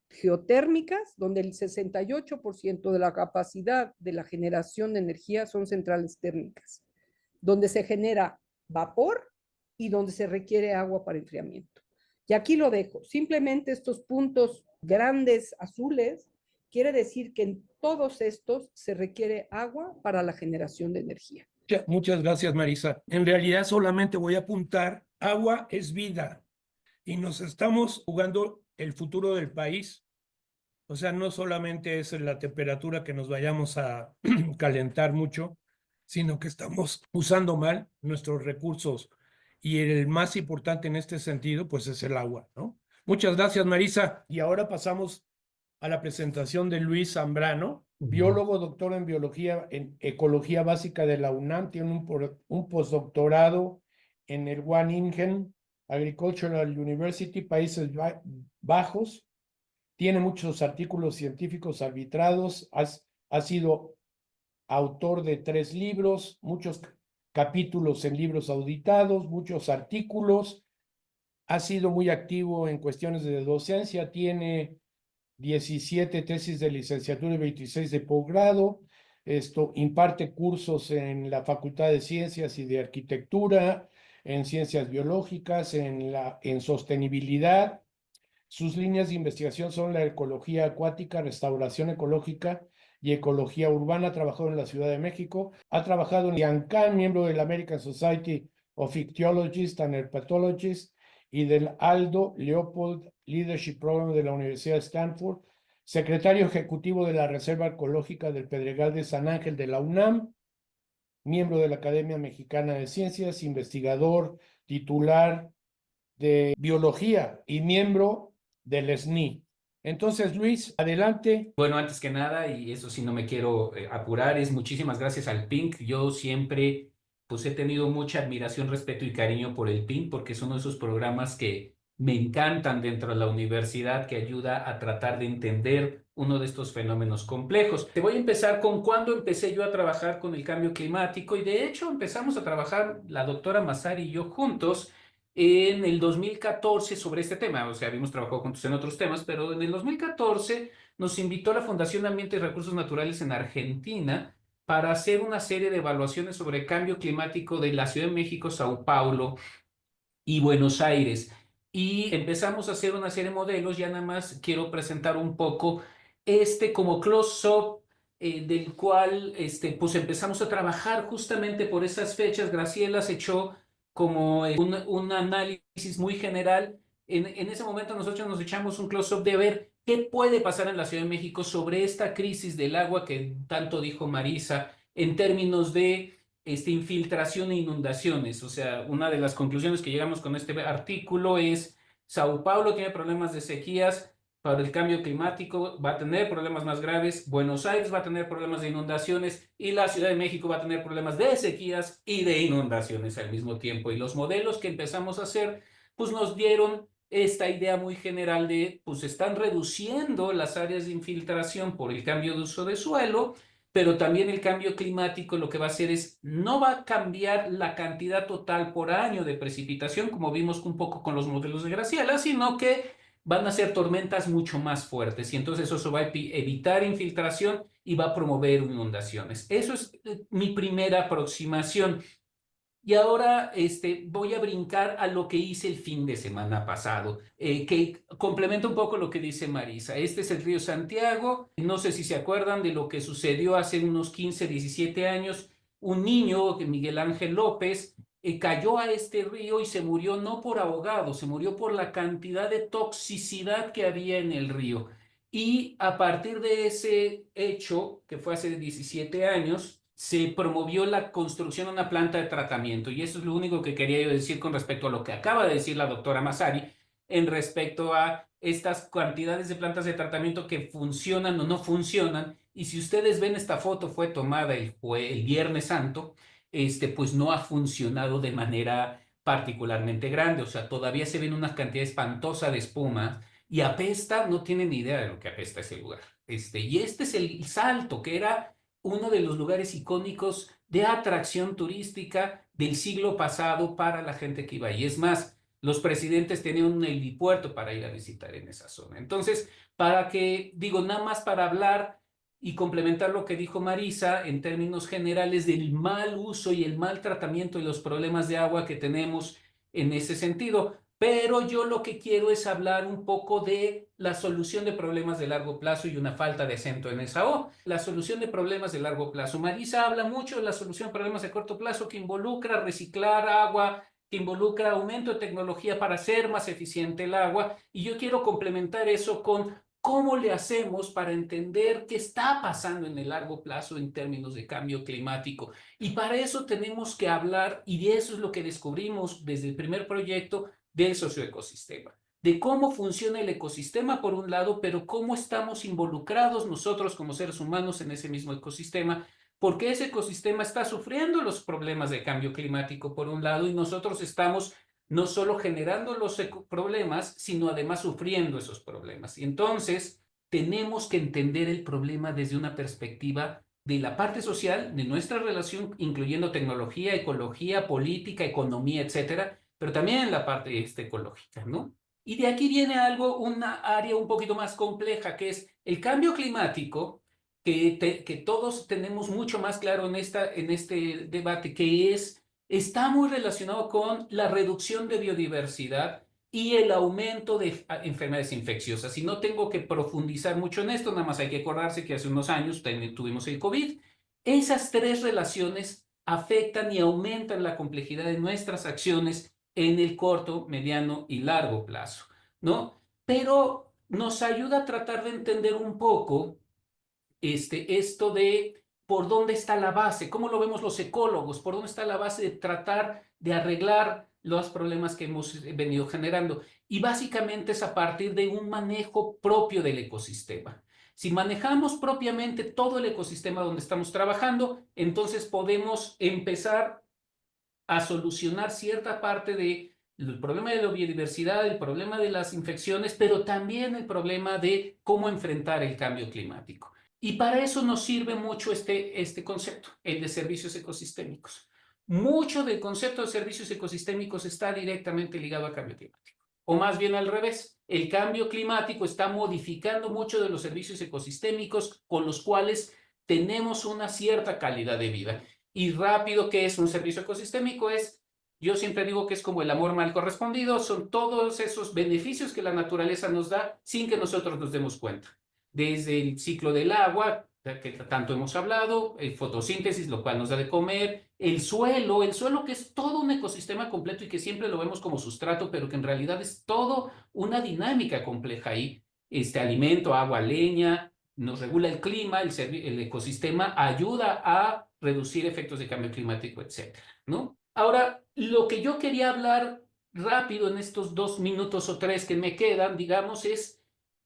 [SPEAKER 4] geotérmicas, donde el 68% de la capacidad de la generación de energía son centrales térmicas, donde se genera vapor y donde se requiere agua para enfriamiento. Y aquí lo dejo. Simplemente estos puntos grandes azules quiere decir que en todos estos se requiere agua para la generación de energía.
[SPEAKER 2] Muchas gracias, Marisa. En realidad solamente voy a apuntar, agua es vida y nos estamos jugando el futuro del país. O sea, no solamente es la temperatura que nos vayamos a calentar mucho, sino que estamos usando mal nuestros recursos. Y el más importante en este sentido, pues es el agua, ¿no? Muchas gracias, Marisa. Y ahora pasamos a la presentación de Luis Zambrano, biólogo, doctor en biología, en ecología básica de la UNAM, tiene un postdoctorado en el Wageningen Agricultural University, Países Bajos. Tiene muchos artículos científicos arbitrados, ha sido autor de 3 libros, muchos capítulos en libros auditados, muchos artículos, ha sido muy activo en cuestiones de docencia, tiene 17 tesis de licenciatura y 26 de posgrado, imparte cursos en la Facultad de Ciencias y de Arquitectura, en Ciencias Biológicas, en sostenibilidad. Sus líneas de investigación son la ecología acuática, restauración ecológica y Ecología Urbana, ha trabajado en la Ciudad de México, ha trabajado en IANCAN, miembro de la American Society of Ichthyologists and Herpetologists y del Aldo Leopold Leadership Program de la Universidad de Stanford, secretario ejecutivo de la Reserva Ecológica del Pedregal de San Ángel de la UNAM, miembro de la Academia Mexicana de Ciencias, investigador, titular de biología y miembro del SNI. Entonces, Luis, adelante.
[SPEAKER 5] Bueno, antes que nada, y eso sí no me quiero apurar, es muchísimas gracias al PINC. Yo siempre pues he tenido mucha admiración, respeto y cariño por el PINC porque es uno de esos programas que me encantan dentro de la universidad, que ayuda a tratar de entender uno de estos fenómenos complejos. Te voy a empezar con cuándo empecé yo a trabajar con el cambio climático, y de hecho empezamos a trabajar la doctora Massari y yo juntos en el 2014 sobre este tema. O sea, habíamos trabajado juntos en otros temas, pero en el 2014 nos invitó la Fundación Ambiente y Recursos Naturales en Argentina para hacer una serie de evaluaciones sobre cambio climático de la Ciudad de México, Sao Paulo y Buenos Aires. Y empezamos a hacer una serie de modelos. Ya nada más quiero presentar un poco como close-up, del cual pues empezamos a trabajar justamente por esas fechas. Graciela se echó como un análisis muy general. En ese momento nosotros nos echamos un close-up de ver qué puede pasar en la Ciudad de México sobre esta crisis del agua que tanto dijo Marisa en términos de infiltración e inundaciones. O sea, una de las conclusiones que llegamos con este artículo es: Sao Paulo tiene problemas de sequías para el cambio climático, va a tener problemas más graves, Buenos Aires va a tener problemas de inundaciones y la Ciudad de México va a tener problemas de sequías y de inundaciones al mismo tiempo. Y los modelos que empezamos a hacer, pues nos dieron esta idea muy general de, pues están reduciendo las áreas de infiltración por el cambio de uso de suelo, pero también el cambio climático lo que va a hacer es, no va a cambiar la cantidad total por año de precipitación, como vimos un poco con los modelos de Graciela, sino que van a ser tormentas mucho más fuertes, y entonces eso va a evitar infiltración y va a promover inundaciones. Eso es mi primera aproximación. Y ahora voy a brincar a lo que hice el fin de semana pasado, que complementa un poco lo que dice Marisa. Este es el río Santiago. No sé si se acuerdan de lo que sucedió hace unos 15, 17 años. Un niño, Miguel Ángel López, cayó a este río y se murió no por ahogado, se murió por la cantidad de toxicidad que había en el río. Y a partir de ese hecho, que fue hace 17 años, se promovió la construcción de una planta de tratamiento. Y eso es lo único que quería yo decir con respecto a lo que acaba de decir la doctora Massari en respecto a estas cantidades de plantas de tratamiento que funcionan o no funcionan. Y si ustedes ven, esta foto fue tomada el Viernes Santo, pues no ha funcionado de manera particularmente grande. O sea, todavía se ven una cantidad espantosa de espuma y apesta. No tienen ni idea de lo que apesta ese lugar. Y este es el Salto, que era uno de los lugares icónicos de atracción turística del siglo pasado para la gente que iba ahí. Es más, los presidentes tenían un helipuerto para ir a visitar en esa zona. Entonces, nada más para hablar y complementar lo que dijo Marisa en términos generales del mal uso y el mal tratamiento y los problemas de agua que tenemos en ese sentido. Pero yo lo que quiero es hablar un poco de la solución de problemas de largo plazo y una falta de acento en esa O. La solución de problemas de largo plazo. Marisa habla mucho de la solución de problemas de corto plazo, que involucra reciclar agua, que involucra aumento de tecnología para hacer más eficiente el agua. Y yo quiero complementar eso con cómo le hacemos para entender qué está pasando en el largo plazo en términos de cambio climático. Y para eso tenemos que hablar, y de eso es lo que descubrimos desde el primer proyecto, del socioecosistema, de cómo funciona el ecosistema por un lado, pero cómo estamos involucrados nosotros como seres humanos en ese mismo ecosistema, porque ese ecosistema está sufriendo los problemas de cambio climático por un lado, y nosotros estamos no solo generando los problemas, sino además sufriendo esos problemas. Y entonces tenemos que entender el problema desde una perspectiva de la parte social, de nuestra relación, incluyendo tecnología, ecología, política, economía, etcétera, pero también en la parte ecológica, ¿no? Y de aquí viene una área un poquito más compleja, que es el cambio climático, que todos tenemos mucho más claro en este debate, está muy relacionado con la reducción de biodiversidad y el aumento de enfermedades infecciosas. Y no tengo que profundizar mucho en esto, nada más hay que acordarse que hace unos años tuvimos el COVID. Esas tres relaciones afectan y aumentan la complejidad de nuestras acciones en el corto, mediano y largo plazo, ¿no? Pero nos ayuda a tratar de entender un poco esto de por dónde está la base, cómo lo vemos los ecólogos, por dónde está la base de tratar de arreglar los problemas que hemos venido generando. Y básicamente es a partir de un manejo propio del ecosistema. Si manejamos propiamente todo el ecosistema donde estamos trabajando, entonces podemos empezar a solucionar cierta parte del problema de la biodiversidad, el problema de las infecciones, pero también el problema de cómo enfrentar el cambio climático. Y para eso nos sirve mucho este concepto, el de servicios ecosistémicos. Mucho del concepto de servicios ecosistémicos está directamente ligado al cambio climático. O más bien al revés, el cambio climático está modificando mucho de los servicios ecosistémicos con los cuales tenemos una cierta calidad de vida. Y rápido, ¿qué es un servicio ecosistémico? Yo siempre digo que es como el amor mal correspondido, son todos esos beneficios que la naturaleza nos da sin que nosotros nos demos cuenta. Desde el ciclo del agua, que tanto hemos hablado, fotosíntesis, lo cual nos da de comer, el suelo que es todo un ecosistema completo y que siempre lo vemos como sustrato, pero que en realidad es todo una dinámica compleja ahí. Alimento, agua, leña, nos regula el clima, el ecosistema ayuda a reducir efectos de cambio climático, etcétera, ¿no? Ahora, lo que yo quería hablar rápido en estos 2 minutos o 3 que me quedan, digamos,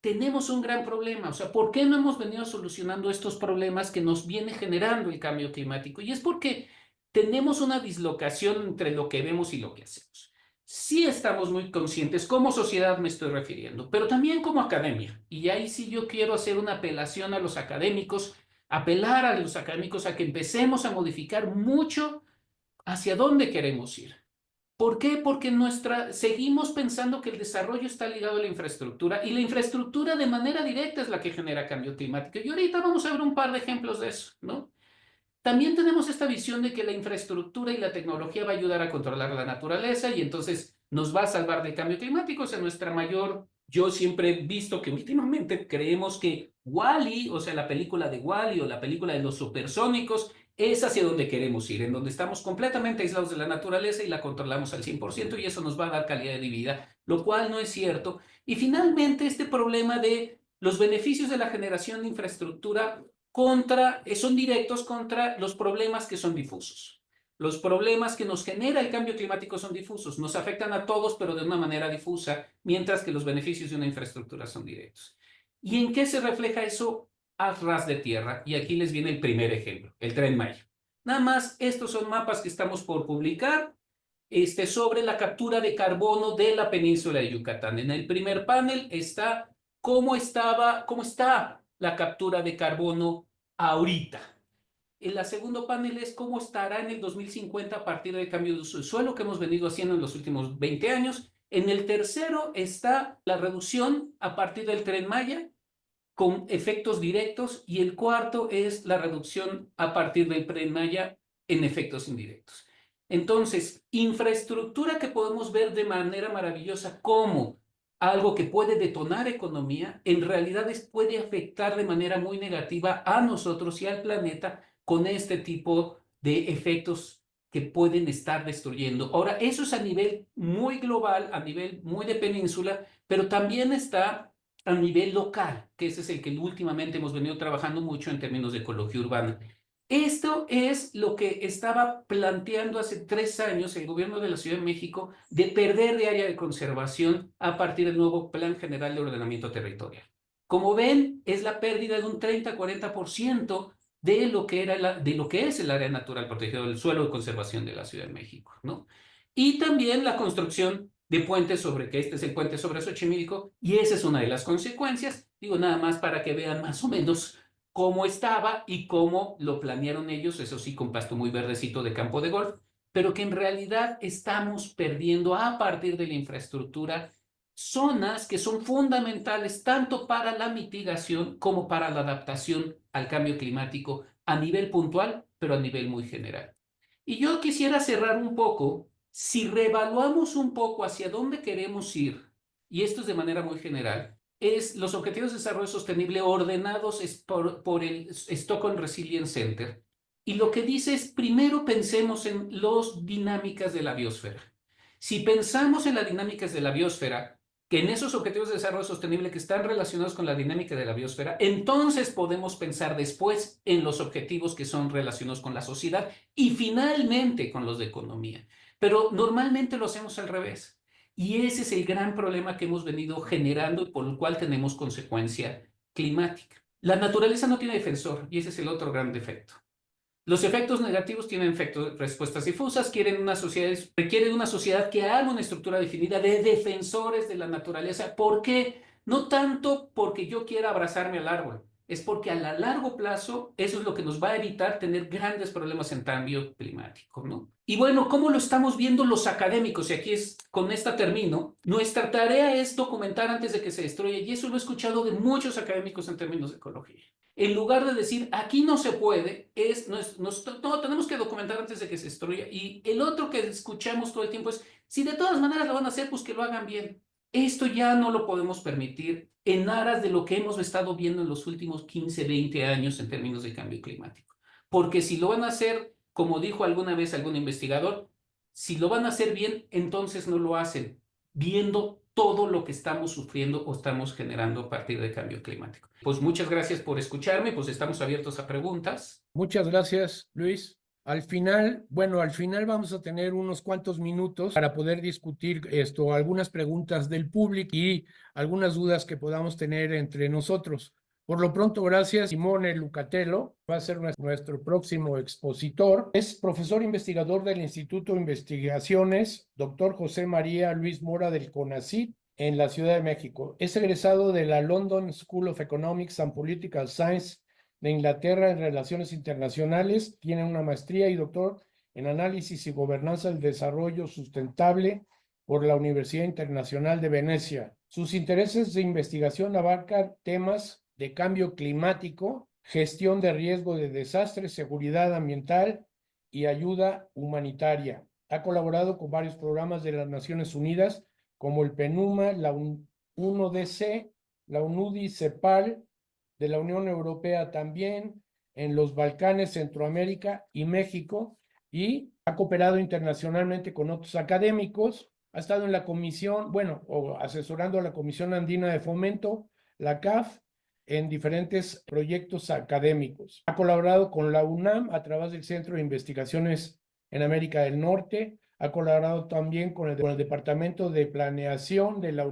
[SPEAKER 5] tenemos un gran problema. O sea, ¿por qué no hemos venido solucionando estos problemas que nos viene generando el cambio climático? Y es porque tenemos una dislocación entre lo que vemos y lo que hacemos. Sí estamos muy conscientes, como sociedad me estoy refiriendo, pero también como academia. Y ahí sí yo quiero hacer una apelación a los académicos, apelar a los académicos a que empecemos a modificar mucho hacia dónde queremos ir. ¿Por qué? Porque seguimos pensando que el desarrollo está ligado a la infraestructura y la infraestructura de manera directa es la que genera cambio climático. Y ahorita vamos a ver un par de ejemplos de eso, ¿no? También tenemos esta visión de que la infraestructura y la tecnología va a ayudar a controlar la naturaleza y entonces nos va a salvar del cambio climático. O sea, yo siempre he visto que últimamente creemos que Wall-E, o sea, la película de Wall-E o la película de los supersónicos, es hacia donde queremos ir, en donde estamos completamente aislados de la naturaleza y la controlamos al 100% y eso nos va a dar calidad de vida, lo cual no es cierto. Y finalmente, este problema de los beneficios de la generación de infraestructura son directos contra los problemas que son difusos. Los problemas que nos genera el cambio climático son difusos, nos afectan a todos, pero de una manera difusa, mientras que los beneficios de una infraestructura son directos. ¿Y en qué se refleja eso a ras de tierra? Y aquí les viene el primer ejemplo, el Tren Maya. Nada más, estos son mapas que estamos por publicar sobre la captura de carbono de la península de Yucatán. En el primer panel está cómo está la captura de carbono ahorita. En el segundo panel es cómo estará en el 2050 a partir del cambio de uso del suelo que hemos venido haciendo en los últimos 20 años. En el tercero está la reducción a partir del Tren Maya con efectos directos y el cuarto es la reducción a partir del Tren Maya en efectos indirectos. Entonces, infraestructura que podemos ver de manera maravillosa como algo que puede detonar economía, en realidad puede afectar de manera muy negativa a nosotros y al planeta con este tipo de efectos que pueden estar destruyendo. Ahora, eso es a nivel muy global, a nivel muy de península, pero también está a nivel local, que ese es el que últimamente hemos venido trabajando mucho en términos de ecología urbana. Esto es lo que estaba planteando hace 3 años el gobierno de la Ciudad de México de perder de área de conservación a partir del nuevo Plan General de Ordenamiento Territorial. Como ven, es la pérdida de un 30-40% de lo que es el área natural protegida del suelo de conservación de la Ciudad de México, ¿no? Y también la construcción de puentes que este es el puente sobre Xochimilco, y esa es una de las consecuencias, digo nada más para que vean más o menos cómo estaba y cómo lo planearon ellos, eso sí, con pasto muy verdecito de campo de golf, pero que en realidad estamos perdiendo a partir de la infraestructura zonas que son fundamentales tanto para la mitigación como para la adaptación al cambio climático a nivel puntual, pero a nivel muy general. Y yo quisiera cerrar un poco Si reevaluamos un poco hacia dónde queremos ir, y esto es de manera muy general, es los Objetivos de Desarrollo Sostenible ordenados por el Stockholm Resilience Center. Y lo que dice es, primero pensemos en las dinámicas de la biosfera. Si pensamos en las dinámicas de la biosfera, que en esos Objetivos de Desarrollo Sostenible que están relacionados con la dinámica de la biosfera, entonces podemos pensar después en los objetivos que son relacionados con la sociedad y finalmente con los de economía. Pero normalmente lo hacemos al revés. Y ese es el gran problema que hemos venido generando y por el cual tenemos consecuencia climática. La naturaleza no tiene defensor y ese es el otro gran defecto. Los efectos negativos tienen respuestas difusas, requieren una sociedad que haga una estructura definida de defensores de la naturaleza. ¿Por qué? No tanto porque yo quiera abrazarme al árbol, es porque a largo plazo eso es lo que nos va a evitar tener grandes problemas en cambio climático, ¿no? Y bueno, ¿cómo lo estamos viendo los académicos? Y aquí con esta termino. Nuestra tarea es documentar antes de que se destruya, y eso lo he escuchado de muchos académicos en términos de ecología. En lugar de decir, aquí no se puede, no, tenemos que documentar antes de que se destruya. Y el otro que escuchamos todo el tiempo es, si de todas maneras lo van a hacer, pues que lo hagan bien. Esto ya no lo podemos permitir en aras de lo que hemos estado viendo en los últimos 15, 20 años en términos de cambio climático. Porque si lo van a hacer, como dijo alguna vez algún investigador, si lo van a hacer bien, entonces no lo hacen, viendo todo lo que estamos sufriendo o estamos generando a partir del cambio climático. Pues muchas gracias por escucharme, pues estamos abiertos a preguntas.
[SPEAKER 2] Muchas gracias, Luis. Al final vamos a tener unos cuantos minutos para poder discutir algunas preguntas del público y algunas dudas que podamos tener entre nosotros. Por lo pronto, gracias. Simone Lucatello va a ser nuestro próximo expositor. Es profesor investigador del Instituto de Investigaciones, doctor José María Luis Mora del CONACYT, en la Ciudad de México. Es egresado de la London School of Economics and Political Science de Inglaterra en Relaciones Internacionales. Tiene una maestría y doctor en Análisis y Gobernanza del Desarrollo Sustentable por la Universidad Internacional de Venecia. Sus intereses de investigación abarcan temas de cambio climático, gestión de riesgo de desastres, seguridad ambiental y ayuda humanitaria. Ha colaborado con varios programas de las Naciones Unidas, como el PNUMA, la UNODC, la UNUDI, CEPAL, de la Unión Europea también, en los Balcanes, Centroamérica y México, y ha cooperado internacionalmente con otros académicos. Ha estado en la comisión, o asesorando a la Comisión Andina de Fomento, la CAF, en diferentes proyectos académicos. Ha colaborado con la UNAM a través del Centro de Investigaciones en América del Norte. Ha colaborado también con el Departamento de Planeación de la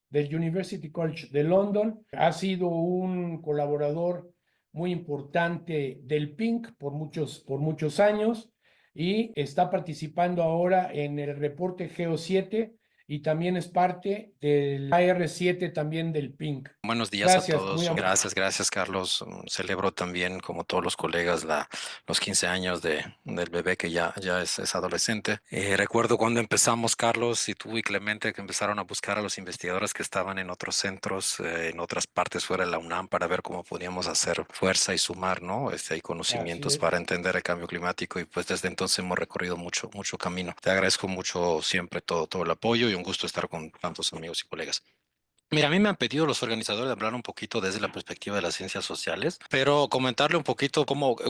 [SPEAKER 2] del University College de London. Ha sido un colaborador muy importante del PINC por muchos años y está participando ahora en el reporte GEO7 y también es parte del AR7 también del PINC.
[SPEAKER 6] Buenos días
[SPEAKER 2] Gracias,
[SPEAKER 6] a todos. Gracias, Carlos. Celebro también, como todos los colegas, los 15 años del bebé que ya es adolescente. Recuerdo cuando empezamos, Carlos, y tú y Clemente, que empezaron a buscar a los investigadores que estaban en otros centros, en otras partes fuera de la UNAM, para ver cómo podíamos hacer fuerza y sumar, ¿no? Hay conocimientos para entender el cambio climático, y pues desde entonces hemos recorrido mucho camino. Te agradezco mucho siempre todo el apoyo y un gusto estar con tantos amigos y colegas. Mira, a mí me han pedido los organizadores de hablar un poquito desde la perspectiva de las ciencias sociales, pero comentarle un poquito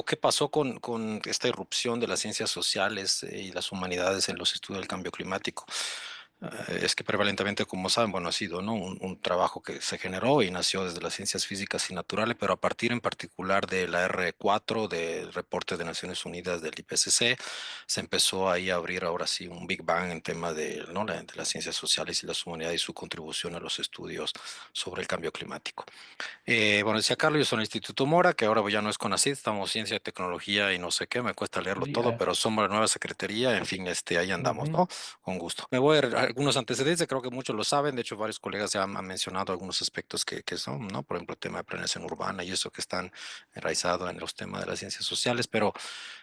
[SPEAKER 6] qué pasó con esta irrupción de las ciencias sociales y las humanidades en los estudios del cambio climático. Es que prevalentemente, como saben, ha sido, ¿no?, un trabajo que se generó y nació desde las ciencias físicas y naturales, pero a partir en particular de la R4, del reporte de Naciones Unidas del IPCC, se empezó ahí a abrir ahora sí un Big Bang en tema de las ciencias sociales y las humanidades y su contribución a los estudios sobre el cambio climático. Decía Carlos, yo soy el Instituto Mora, que ahora ya no es CONACYT, estamos Ciencia, Tecnología y no sé qué, me cuesta leerlo todo, pero somos la nueva secretaría, en fin, ahí andamos, ¿no? Con gusto. Me voy a algunos antecedentes, creo que muchos lo saben, de hecho varios colegas ya han mencionado algunos aspectos que son, ¿no? Por ejemplo, el tema de planeación urbana y eso que están enraizados en los temas de las ciencias sociales, pero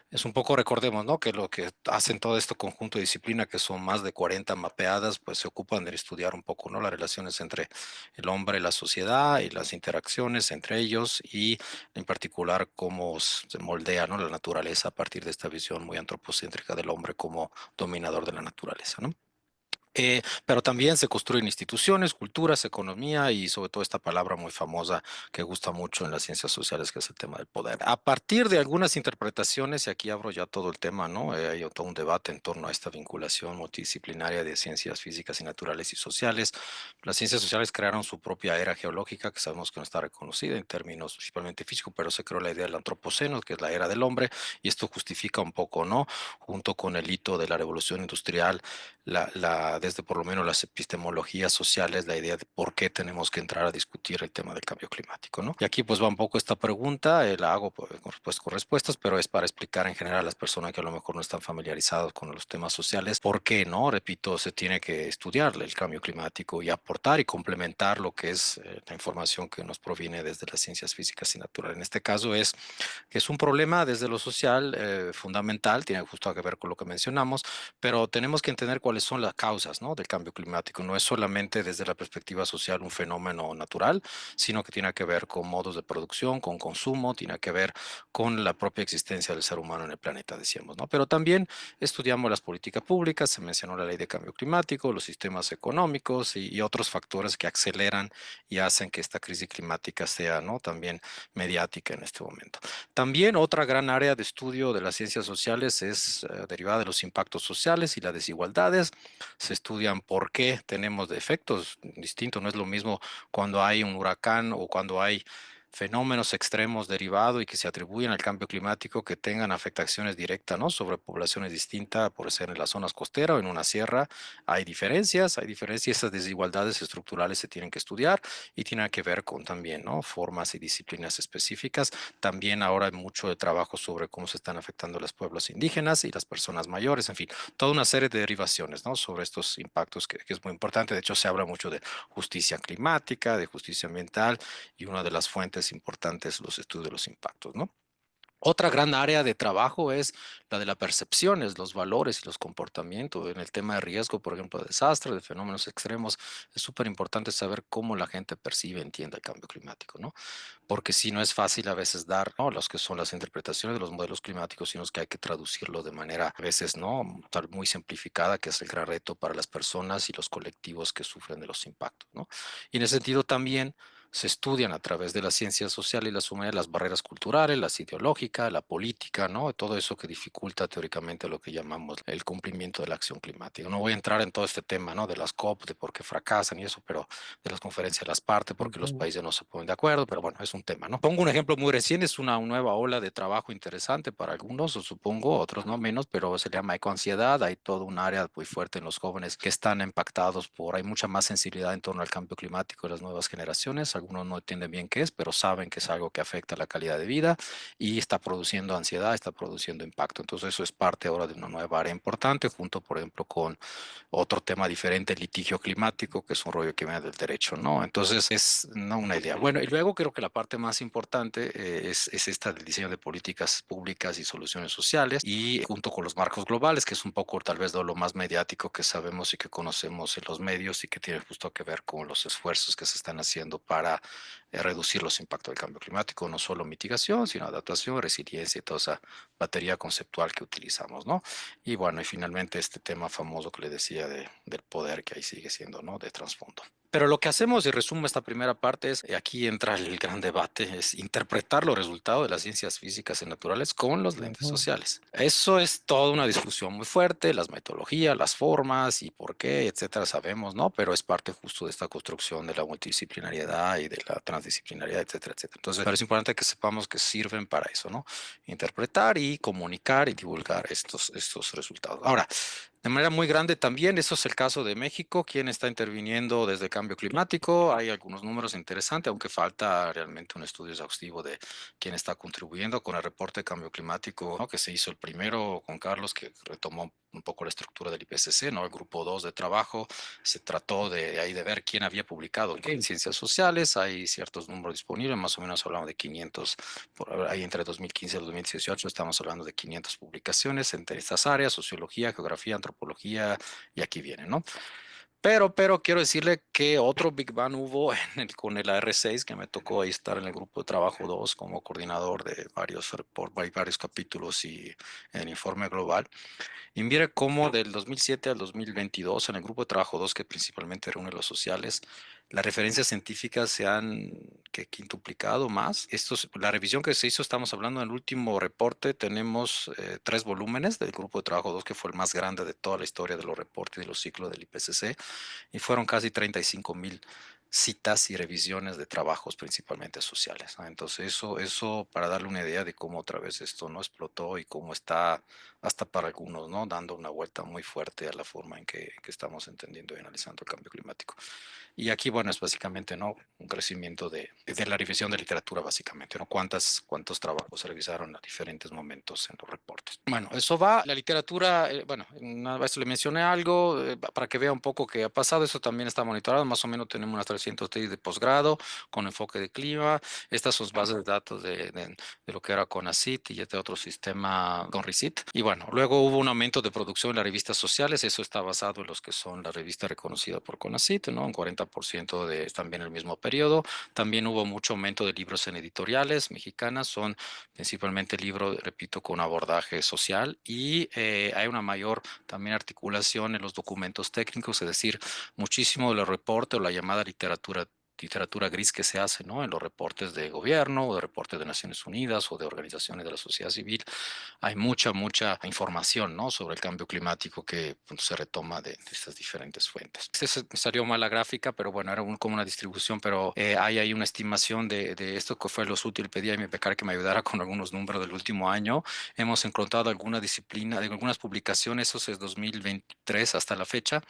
[SPEAKER 6] es un poco, recordemos, ¿no? Que lo que hacen todo este conjunto de disciplina, que son más de 40 mapeadas, pues se ocupan de estudiar un poco, ¿no? Las relaciones entre el hombre y la sociedad y las interacciones entre ellos y en particular cómo se moldea, ¿no? La naturaleza a partir de esta visión muy antropocéntrica del hombre como dominador de la naturaleza, ¿no? Pero también se construyen instituciones, culturas, economía y sobre todo esta palabra muy famosa que gusta mucho en las ciencias sociales, que es el tema del poder. A partir de algunas interpretaciones, y aquí abro ya todo el tema, ¿no? Hay todo un debate en torno a esta vinculación multidisciplinaria de ciencias físicas y naturales y sociales. Las ciencias sociales crearon su propia era geológica, que sabemos que no está reconocida en términos principalmente físicos, pero se creó la idea del antropoceno, que es la era del hombre, y esto justifica un poco, ¿no? Junto con el hito de la revolución industrial desde por lo menos las epistemologías sociales, la idea de por qué tenemos que entrar a discutir el tema del cambio climático, ¿no? Y aquí pues va un poco esta pregunta, la hago pues, con respuestas, pero es para explicar en general a las personas que a lo mejor no están familiarizadas con los temas sociales, por qué, ¿no? Repito, se tiene que estudiar el cambio climático y aportar y complementar lo que es la información que nos proviene desde las ciencias físicas y naturales. En este caso es que es un problema desde lo social fundamental, tiene justo que ver con lo que mencionamos, pero tenemos que entender cuáles son las causas, ¿no? Del cambio climático. No es solamente desde la perspectiva social un fenómeno natural, sino que tiene que ver con modos de producción, con consumo, tiene que ver con la propia existencia del ser humano en el planeta, decíamos, ¿no? Pero también estudiamos las políticas públicas, se mencionó la ley de cambio climático, los sistemas económicos y otros factores que aceleran y hacen que esta crisis climática sea, ¿no? También mediática en este momento. También otra gran área de estudio de las ciencias sociales es derivada de los impactos sociales y las desigualdades. Se estudian por qué tenemos efectos distintos. No es lo mismo cuando hay un huracán o cuando hay fenómenos extremos derivados y que se atribuyen al cambio climático que tengan afectaciones directas, ¿no? Sobre poblaciones distintas, por ser en las zonas costeras o en una sierra. Hay diferencias, esas desigualdades estructurales se tienen que estudiar y tienen que ver con también, ¿no? Formas y disciplinas específicas. También ahora hay mucho de trabajo sobre cómo se están afectando los pueblos indígenas y las personas mayores, en fin, toda una serie de derivaciones, ¿no? Sobre estos impactos que es muy importante. De hecho, se habla mucho de justicia climática, de justicia ambiental y una de las fuentes importantes, los estudios de los impactos, ¿no? Otra gran área de trabajo es la de las percepciones, los valores y los comportamientos. En el tema de riesgo, por ejemplo, de desastres, de fenómenos extremos, es súper importante saber cómo la gente percibe, entiende el cambio climático, ¿no? Porque si no es fácil a veces dar, ¿no? Los que son las interpretaciones de los modelos climáticos, sino que hay que traducirlo de manera a veces, ¿no? Tal muy simplificada, que es el gran reto para las personas y los colectivos que sufren de los impactos, ¿no? Y en ese sentido también se estudian a través de la ciencia social y las humanidades las barreras culturales, las ideológicas, la política, ¿no? Todo eso que dificulta teóricamente lo que llamamos el cumplimiento de la acción climática. No voy a entrar en todo este tema, ¿no? De las COP, de por qué fracasan y eso, pero de las conferencias de las partes, porque los países no se ponen de acuerdo, pero bueno, es un tema, ¿no? Pongo un ejemplo muy reciente, es una nueva ola de trabajo interesante para algunos, o supongo, otros no menos, pero se llama ecoansiedad. Hay todo un área muy fuerte en los jóvenes que están impactados hay mucha más sensibilidad en torno al cambio climático de las nuevas generaciones. Algunos no entienden bien qué es, pero saben que es algo que afecta la calidad de vida y está produciendo ansiedad, está produciendo impacto. Entonces eso es parte ahora de una nueva área importante, junto, por ejemplo, con otro tema diferente, el litigio climático, que es un rollo que viene del derecho, ¿no? Entonces es no una idea. Bueno, y luego creo que la parte más importante es esta del diseño de políticas públicas y soluciones sociales, y junto con los marcos globales, que es un poco tal vez lo más mediático que sabemos y que conocemos en los medios y que tiene justo que ver con los esfuerzos que se están haciendo para reducir los impactos del cambio climático, no solo mitigación, sino adaptación, resiliencia y toda esa batería conceptual que utilizamos, ¿no? Y bueno, y finalmente este tema famoso que le decía del poder, que ahí sigue siendo, ¿no? De trasfondo. Pero lo que hacemos, y resumo esta primera parte, es, aquí entra el gran debate, es interpretar los resultados de las ciencias físicas y naturales con los lentes sociales. Eso es toda una discusión muy fuerte, las metodologías, las formas y por qué, etcétera, sabemos, ¿no? Pero es parte justo de esta construcción de la multidisciplinariedad y de la transdisciplinariedad, etcétera, etcétera. Entonces, pero es importante que sepamos que sirven para eso, ¿no? Interpretar y comunicar y divulgar estos resultados. Ahora, de manera muy grande también. Eso es el caso de México, quien está interviniendo desde el cambio climático. Hay algunos números interesantes, aunque falta realmente un estudio exhaustivo de quién está contribuyendo con el reporte de cambio climático, ¿no? Que se hizo el primero con Carlos, que retomó un poco la estructura del IPCC, ¿no? El grupo 2 de trabajo se trató de ahí de ver quién había publicado qué en ciencias sociales. Hay ciertos números disponibles, más o menos hablamos de 500, ahí entre 2015 y 2018 estamos hablando de 500 publicaciones entre estas áreas: sociología, geografía, antropología, y aquí viene, ¿no? Pero quiero decirle que otro Big Bang hubo con el AR6, que me tocó ahí estar en el grupo de trabajo 2 como coordinador de varios capítulos y el informe global. Y mire cómo del 2007 al 2022, en el grupo de trabajo 2, que principalmente reúne los sociales, las referencias científicas se han quintuplicado más. La revisión que se hizo, estamos hablando en el último reporte, tenemos 3 volúmenes del grupo de trabajo 2, que fue el más grande de toda la historia de los reportes y los ciclos del IPCC, y fueron casi 35,000 citas y revisiones de trabajos principalmente sociales, ¿no? Entonces eso para darle una idea de cómo otra vez esto no explotó y cómo está hasta para algunos, ¿no? Dando una vuelta muy fuerte a la forma en que estamos entendiendo y analizando el cambio climático. Y aquí, bueno, es básicamente, ¿no? Un crecimiento de la revisión de literatura, básicamente, ¿no? Cuántos trabajos se revisaron a diferentes momentos en los reportes. Bueno, eso va. La literatura, bueno, una vez le mencioné algo para que vea un poco qué ha pasado. Eso también está monitorado. Más o menos tenemos unas 300 tesis de posgrado con enfoque de clima. Estas son bases de datos de lo que era CONACYT y de otro sistema con RICIT. Y bueno, luego hubo un aumento de producción en las revistas sociales. Eso está basado en los que son las revistas reconocidas por CONACYT, ¿no? Un 40% de también el mismo periodo. También hubo mucho aumento de libros en editoriales mexicanas. Son principalmente libros, repito, con abordaje social, y hay una mayor también articulación en los documentos técnicos, es decir, muchísimo de los reportes o la llamada literatura gris que se hace, ¿no? En los reportes de gobierno o de reportes de Naciones Unidas o de organizaciones de la sociedad civil. Hay mucha información, ¿no? Sobre el cambio climático que se retoma de estas diferentes fuentes. Salió mal la gráfica, pero bueno, era como una distribución, pero hay ahí una estimación de esto que fue los útiles. Pedí a mi becaria que me ayudara con algunos números del último año. Hemos encontrado alguna disciplina, de algunas publicaciones, eso es 2023 hasta la fecha,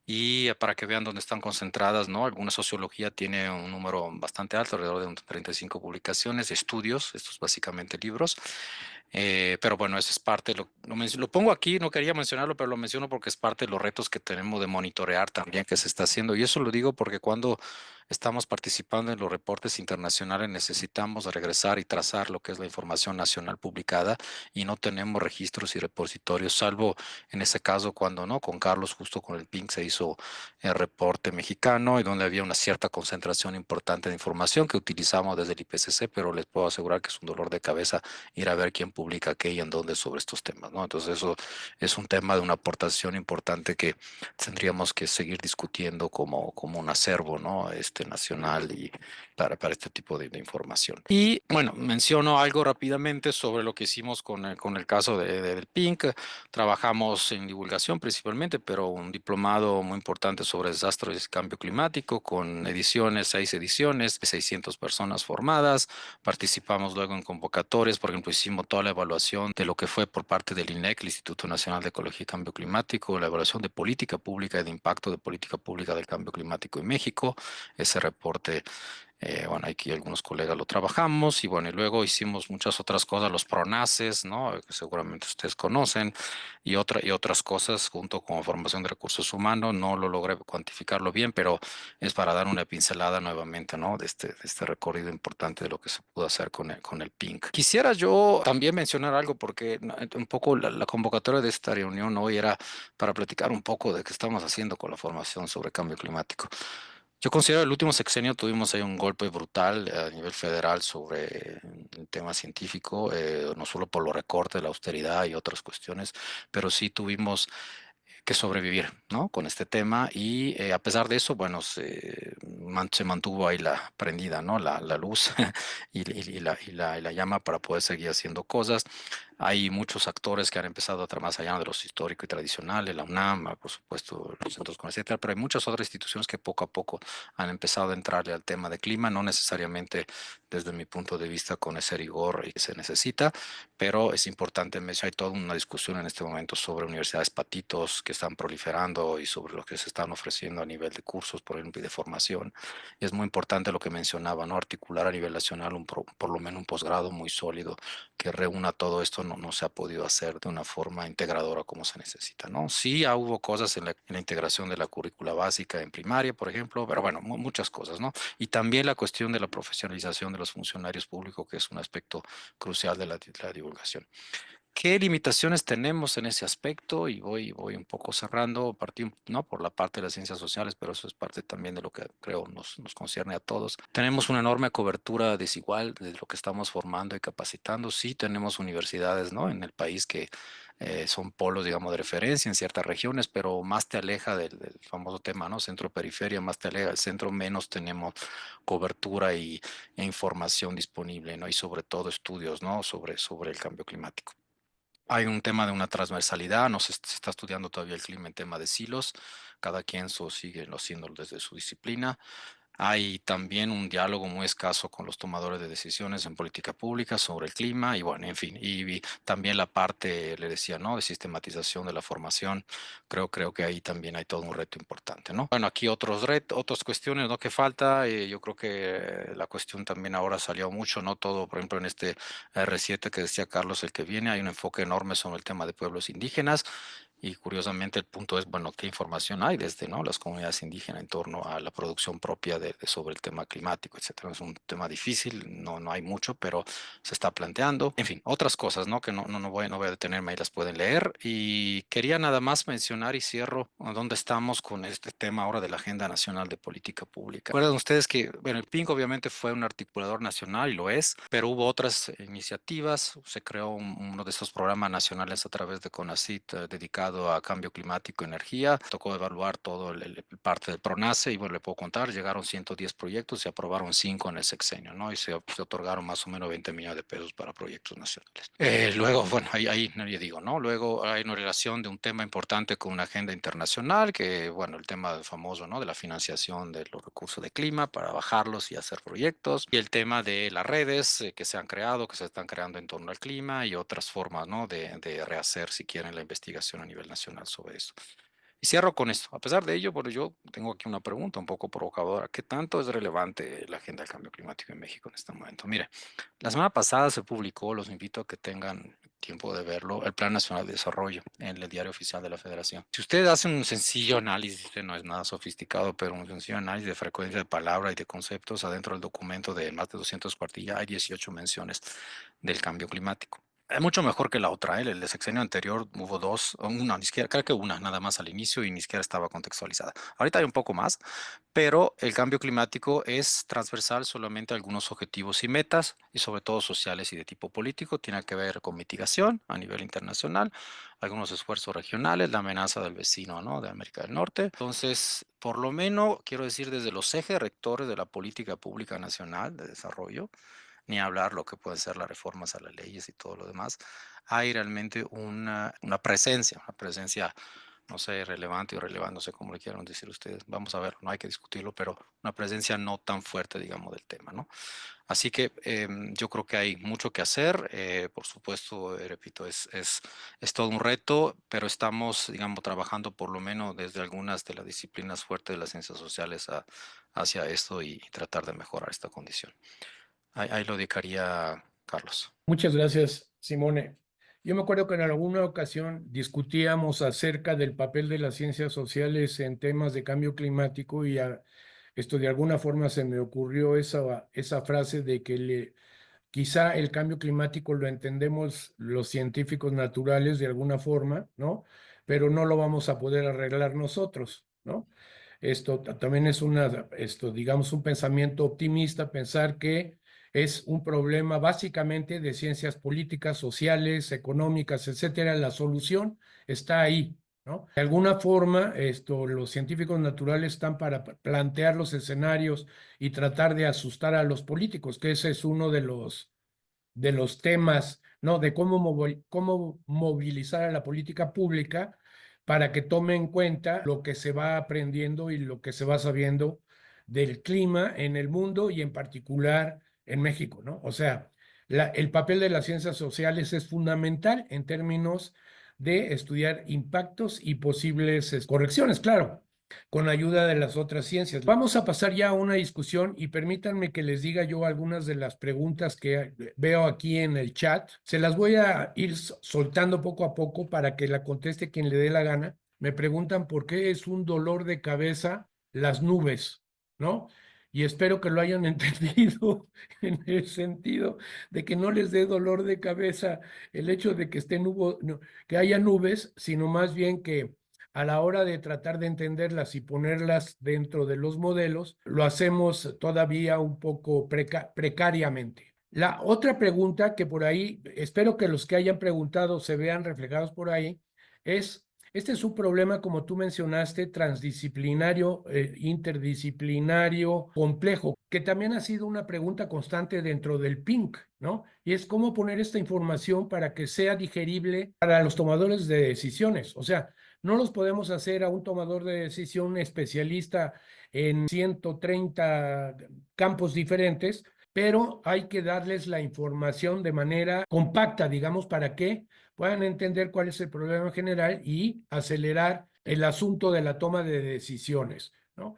[SPEAKER 6] y para que vean dónde están concentradas, ¿no? Alguna sociología tiene un número bastante alto, alrededor de 35 publicaciones, estudios, estos básicamente libros. Pero bueno, eso es parte, lo pongo aquí, no quería mencionarlo, pero lo menciono porque es parte de los retos que tenemos de monitorear también que se está haciendo. Y eso lo digo porque cuando estamos participando en los reportes internacionales necesitamos regresar y trazar lo que es la información nacional publicada, y no tenemos registros y repositorios, salvo en ese caso cuando, ¿no? Con Carlos, justo con el PINC, se hizo el reporte mexicano y donde había una cierta concentración importante de información que utilizamos desde el IPCC, pero les puedo asegurar que es un dolor de cabeza ir a ver quién publica qué y en dónde sobre estos temas, ¿no? Entonces eso es un tema de una aportación importante que tendríamos que seguir discutiendo como un acervo, ¿no? Nacional y para este tipo de información. Y bueno, menciono algo rápidamente sobre lo que hicimos con el caso del PINC. Trabajamos en divulgación principalmente, pero un diplomado muy importante sobre desastres y cambio climático con 6 ediciones, 600 personas formadas. Participamos luego en convocatorias, por ejemplo, hicimos toda la evaluación de lo que fue por parte del INEC, el Instituto Nacional de Ecología y Cambio Climático, la evaluación de política pública y de impacto de política pública del cambio climático en México. Ese reporte, bueno, aquí algunos colegas lo trabajamos, y bueno, y luego hicimos muchas otras cosas, los PRONACES, ¿no? Que seguramente ustedes conocen, y otras cosas junto con formación de recursos humanos. No lo logré cuantificarlo bien, pero es para dar una pincelada nuevamente, ¿no? De este recorrido importante de lo que se pudo hacer con el PINC. Quisiera yo también mencionar algo, porque un poco la convocatoria de esta reunión hoy era para platicar un poco de qué estamos haciendo con la formación sobre cambio climático. Yo considero que el último sexenio tuvimos ahí un golpe brutal a nivel federal sobre el tema científico, no solo por los recortes, la austeridad y otras cuestiones, pero sí tuvimos que sobrevivir, ¿no? Con este tema, y a pesar de eso, bueno, se mantuvo ahí prendida, ¿no? La luz y la llama para poder seguir haciendo cosas. Hay muchos actores que han empezado a trabajar más allá de los históricos y tradicionales, la UNAM, por supuesto, los centros con etcétera, pero hay muchas otras instituciones que poco a poco han empezado a entrarle al tema de clima, no necesariamente desde mi punto de vista con ese rigor que se necesita, pero es importante mencionar, hay toda una discusión en este momento sobre universidades patitos que están proliferando y sobre lo que se están ofreciendo a nivel de cursos, por ejemplo, y de formación. Y es muy importante lo que mencionaba, ¿no? Articular a nivel nacional por lo menos un posgrado muy sólido que reúna todo esto, no se ha podido hacer de una forma integradora como se necesita, ¿no? Sí, hubo cosas en la integración de la currícula básica en primaria, por ejemplo, pero bueno, muchas cosas, ¿no? Y también la cuestión de la profesionalización de los funcionarios públicos, que es un aspecto crucial de la divulgación. ¿Qué limitaciones tenemos en ese aspecto? Y voy un poco cerrando, ¿no? Por la parte de las ciencias sociales, pero eso es parte también de lo que creo nos concierne a todos. Tenemos una enorme cobertura desigual de lo que estamos formando y capacitando. Sí, tenemos universidades, ¿no? En el país que son polos, digamos, de referencia en ciertas regiones, pero más te aleja del famoso tema, ¿no? Centro-periferia, más te aleja del centro, menos tenemos cobertura e información disponible, ¿no? Y sobre todo estudios, ¿no? Sobre el cambio climático. Hay un tema de una transversalidad, no se está estudiando todavía el clima en tema de silos, cada quien sigue haciéndolo desde su disciplina. Hay también un diálogo muy escaso con los tomadores de decisiones en política pública sobre el clima y bueno, en fin, y también la parte, le decía, ¿no? De sistematización de la formación. Creo que ahí también hay todo un reto importante, ¿no? Bueno, aquí otros retos, otras cuestiones, ¿no? Que falta, yo creo que la cuestión también ahora salió mucho, ¿no? Todo, por ejemplo, en este R7 que decía Carlos, el que viene, hay un enfoque enorme sobre el tema de pueblos indígenas. Y curiosamente el punto es, bueno, ¿qué información hay desde, ¿no? las comunidades indígenas en torno a la producción propia sobre el tema climático, etcétera? Es un tema difícil, no hay mucho, pero se está planteando. En fin, otras cosas, ¿no? Que no voy a detenerme, ahí las pueden leer. Y quería nada más mencionar y cierro dónde estamos con este tema ahora de la Agenda Nacional de Política Pública. Recuerdan ustedes que, bueno, el PINC obviamente fue un articulador nacional y lo es, pero hubo otras iniciativas. Se creó uno de estos programas nacionales a través de CONACYT dedicado a cambio climático y energía. Tocó evaluar todo el parte del PRONACE y bueno, le puedo contar, llegaron 110 proyectos, se aprobaron 5 en el sexenio, ¿no? Y se otorgaron más o menos 20 millones de pesos para proyectos nacionales. Luego, bueno, ahí no le digo, ¿no? Luego hay una relación de un tema importante con una agenda internacional, que bueno, el tema famoso, ¿no? De la financiación de los recursos de clima para bajarlos y hacer proyectos. Y el tema de las redes que se han creado, que se están creando en torno al clima y otras formas, ¿no? De rehacer, si quieren, la investigación a nivel nacional sobre eso. Y cierro con esto. A pesar de ello, bueno, yo tengo aquí una pregunta un poco provocadora. ¿Qué tanto es relevante la agenda del cambio climático en México en este momento? Mire, la semana pasada se publicó, los invito a que tengan tiempo de verlo, el Plan Nacional de Desarrollo en el Diario Oficial de la Federación. Si usted hace un sencillo análisis, que no es nada sofisticado, pero un sencillo análisis de frecuencia de palabra y de conceptos adentro del documento de más de 200 cuartillas, hay 18 menciones del cambio climático. Es mucho mejor que la otra, ¿eh? El sexenio anterior hubo dos, una, ni siquiera, creo que una nada más al inicio y ni siquiera estaba contextualizada. Ahorita hay un poco más, pero el cambio climático es transversal solamente a algunos objetivos y metas, y sobre todo sociales y de tipo político. Tiene que ver con mitigación a nivel internacional, algunos esfuerzos regionales, la amenaza del vecino, ¿no? De América del Norte. Entonces, por lo menos, quiero decir, desde los ejes rectores de la política pública nacional de desarrollo, ni hablar lo que pueden ser las reformas a las leyes y todo lo demás, hay realmente una presencia, no sé, relevante o relevante, no sé cómo le quieran decir ustedes, vamos a ver, no hay que discutirlo, pero una presencia no tan fuerte, digamos, del tema, ¿no? Así que yo creo que hay mucho que hacer, por supuesto, repito, es todo un reto, pero estamos, digamos, trabajando por lo menos desde algunas de las disciplinas fuertes de las ciencias sociales hacia esto y tratar de mejorar esta condición. Ahí lo dedicaría, Carlos.
[SPEAKER 2] Muchas gracias, Simone. Yo me acuerdo que en alguna ocasión discutíamos acerca del papel de las ciencias sociales en temas de cambio climático y esto de alguna forma se me ocurrió esa frase de que quizá el cambio climático lo entendemos los científicos naturales de alguna forma, ¿no? Pero no lo vamos a poder arreglar nosotros, ¿no? Esto también es digamos, un pensamiento optimista, pensar que es un problema básicamente de ciencias políticas, sociales, económicas, etcétera. La solución está ahí, ¿no? De alguna forma, los científicos naturales están para plantear los escenarios y tratar de asustar a los políticos, que ese es uno de los temas, ¿no? De cómo movilizar a la política pública para que tome en cuenta lo que se va aprendiendo y lo que se va sabiendo del clima en el mundo y en particular en México, ¿no? O sea, el papel de las ciencias sociales es fundamental en términos de estudiar impactos y posibles correcciones, claro, con ayuda de las otras ciencias. Vamos a pasar ya a una discusión y permítanme que les diga yo algunas de las preguntas que veo aquí en el chat. Se las voy a ir soltando poco a poco para que la conteste quien le dé la gana. Me preguntan por qué es un dolor de cabeza las nubes, ¿no? Y espero que lo hayan entendido en el sentido de que no les dé dolor de cabeza el hecho de que que haya nubes, sino más bien que a la hora de tratar de entenderlas y ponerlas dentro de los modelos, lo hacemos todavía un poco precariamente. La otra pregunta que por ahí, espero que los que hayan preguntado se vean reflejados por ahí, es, este es un problema, como tú mencionaste, transdisciplinario, interdisciplinario, complejo, que también ha sido una pregunta constante dentro del PINC, ¿no? Y es cómo poner esta información para que sea digerible para los tomadores de decisiones. O sea, no los podemos hacer a un tomador de decisión especialista en 130 campos diferentes, pero hay que darles la información de manera compacta, digamos, para que puedan entender cuál es el problema general y acelerar el asunto de la toma de decisiones, ¿no?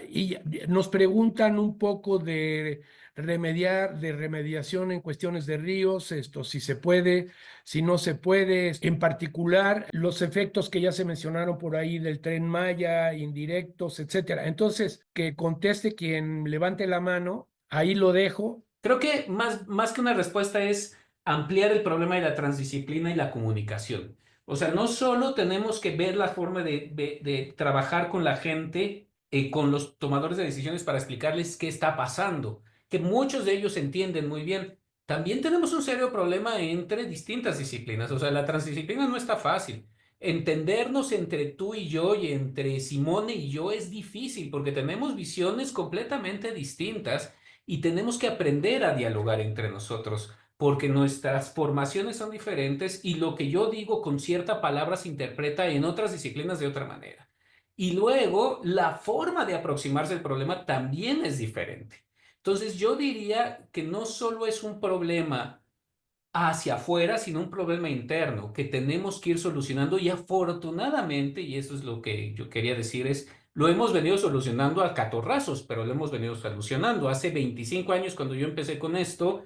[SPEAKER 2] Y nos preguntan un poco de remediación en cuestiones de ríos, esto si se puede, si no se puede, en particular los efectos que ya se mencionaron por ahí del Tren Maya, indirectos, etcétera. Entonces, que conteste quien levante la mano, ahí lo dejo.
[SPEAKER 5] Creo que más que una respuesta es ampliar el problema de la transdisciplina y la comunicación. O sea, no solo tenemos que ver la forma de trabajar con la gente, con los tomadores de decisiones para explicarles qué está pasando, que muchos de ellos entienden muy bien. También tenemos un serio problema entre distintas disciplinas. O sea, la transdisciplina no está fácil. Entendernos entre tú y yo y entre Simone y yo es difícil porque tenemos visiones completamente distintas y tenemos que aprender a dialogar entre nosotros, porque nuestras formaciones son diferentes y lo que yo digo con cierta palabra se interpreta en otras disciplinas de otra manera. Y luego la forma de aproximarse al problema también es diferente. Entonces yo diría que no solo es un problema hacia afuera, sino un problema interno que tenemos que ir solucionando y afortunadamente, y eso es lo que yo quería decir, es lo hemos venido solucionando a catorrazos, pero lo hemos venido solucionando. Hace 25 años, cuando yo empecé con esto,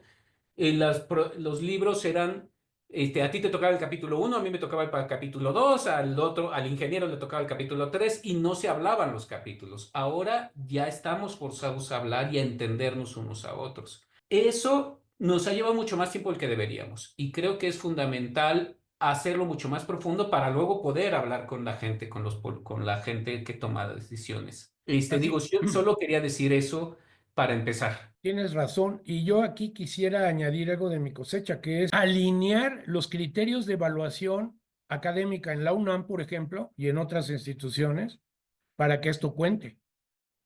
[SPEAKER 5] los libros eran, a ti te tocaba el capítulo 1, a mí me tocaba el capítulo 2, al otro, al ingeniero le tocaba el capítulo 3 y no se hablaban los capítulos. Ahora ya estamos forzados a hablar y a entendernos unos a otros. Eso nos ha llevado mucho más tiempo del que deberíamos y creo que es fundamental hacerlo mucho más profundo para luego poder hablar con la gente, con la gente que toma decisiones. Digo, yo solo quería decir eso para empezar.
[SPEAKER 2] Tienes razón. Y yo aquí quisiera añadir algo de mi cosecha, que es alinear los criterios de evaluación académica en la UNAM, por ejemplo, y en otras instituciones, para que esto cuente,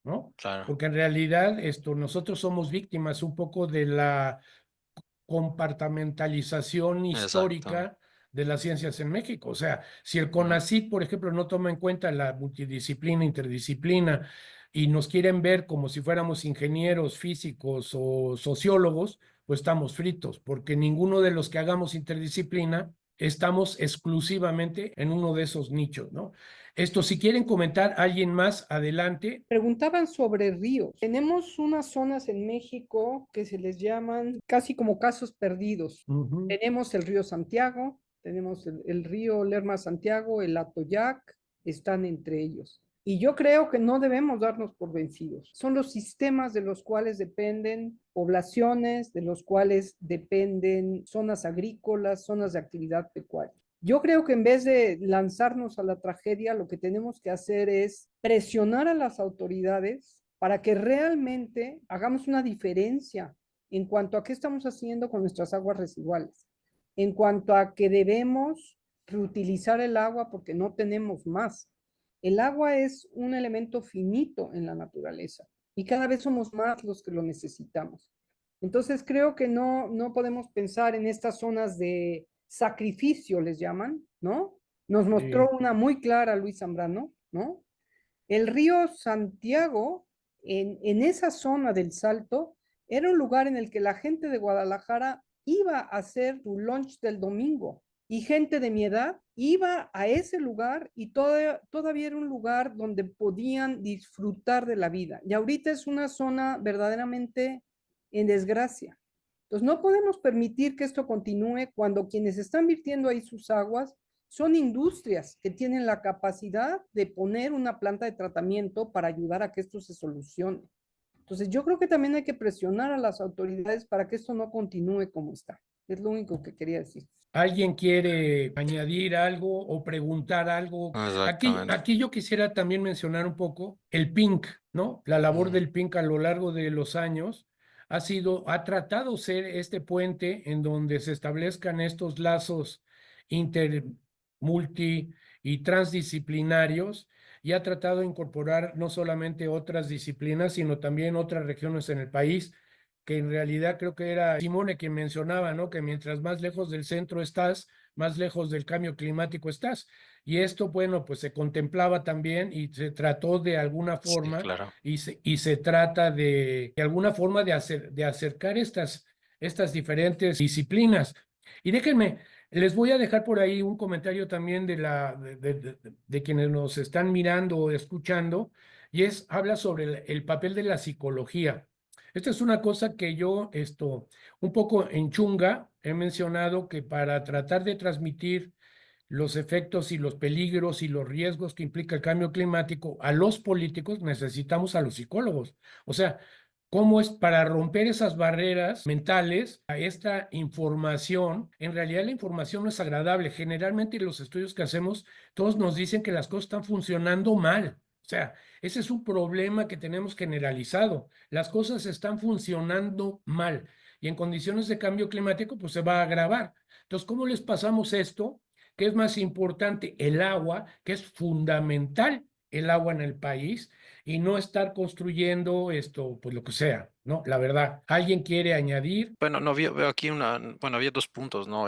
[SPEAKER 2] ¿no?
[SPEAKER 6] Claro.
[SPEAKER 2] Porque en realidad nosotros somos víctimas un poco de la compartamentalización histórica
[SPEAKER 6] Exacto.
[SPEAKER 2] de las ciencias en México. O sea, si el CONACYT, por ejemplo, no toma en cuenta la multidisciplina, interdisciplina, y nos quieren ver como si fuéramos ingenieros, físicos o sociólogos, pues estamos fritos, porque ninguno de los que hagamos interdisciplina estamos exclusivamente en uno de esos nichos, ¿no? Esto, si quieren comentar alguien más, adelante.
[SPEAKER 4] Preguntaban sobre ríos. Tenemos unas zonas en México que se les llaman casi como casos perdidos. Tenemos el río Santiago, tenemos el río Lerma Santiago, el Atoyac, están entre ellos. Y yo creo que no debemos darnos por vencidos. Son los sistemas de los cuales dependen poblaciones, de los cuales dependen zonas agrícolas, zonas de actividad pecuaria. Yo creo que en vez de lanzarnos a la tragedia, lo que tenemos que hacer es presionar a las autoridades para que realmente hagamos una diferencia en cuanto a qué estamos haciendo con nuestras aguas residuales, en cuanto a que debemos reutilizar el agua porque no tenemos más. El agua es un elemento finito en la naturaleza y cada vez somos más los que lo necesitamos. Entonces creo que no podemos pensar en estas zonas de sacrificio, les llaman, ¿no? Nos mostró una muy clara Luis Zambrano, ¿no? El río Santiago, en esa zona del Salto, era un lugar en el que la gente de Guadalajara iba a hacer su lunch del domingo y gente de mi edad iba a ese lugar y todavía era un lugar donde podían disfrutar de la vida. Y ahorita es una zona verdaderamente en desgracia. Entonces no podemos permitir que esto continúe cuando quienes están virtiendo ahí sus aguas son industrias que tienen la capacidad de poner una planta de tratamiento para ayudar a que esto se solucione. Entonces, yo creo que también hay que presionar a las autoridades para que esto no continúe como está. Es lo único que quería decir.
[SPEAKER 2] ¿Alguien quiere añadir algo o preguntar algo?
[SPEAKER 6] Exactamente.
[SPEAKER 2] Aquí yo quisiera también mencionar un poco el PINC, ¿no? La labor del PINC a lo largo de los años ha tratado ser este puente en donde se establezcan estos lazos inter, multi y transdisciplinarios y ha tratado de incorporar no solamente otras disciplinas, sino también otras regiones en el país, que en realidad creo que era Simone quien mencionaba, ¿no? Que mientras más lejos del centro estás, más lejos del cambio climático estás. Y esto, bueno, pues se contemplaba también y se trató de alguna
[SPEAKER 6] Sí,
[SPEAKER 2] forma
[SPEAKER 6] claro.
[SPEAKER 2] y se trata de alguna forma de acercar estas diferentes disciplinas. Y déjenme, les voy a dejar por ahí un comentario también de quienes nos están mirando o escuchando, y habla sobre el papel de la psicología. Esta es una cosa que yo, un poco en chunga, he mencionado que para tratar de transmitir los efectos y los peligros y los riesgos que implica el cambio climático a los políticos, necesitamos a los psicólogos. O sea, ¿cómo es para romper esas barreras mentales a esta información? En realidad la información no es agradable. Generalmente los estudios que hacemos, todos nos dicen que las cosas están funcionando mal. O sea, ese es un problema que tenemos generalizado. Las cosas están funcionando mal y en condiciones de cambio climático, pues se va a agravar. Entonces, ¿cómo les pasamos esto? ¿Qué es más importante? El agua, que es fundamental el agua en el país y no estar construyendo pues lo que sea, ¿no? La verdad. ¿Alguien quiere añadir?
[SPEAKER 6] Bueno, no veo aquí bueno, había dos puntos, ¿no?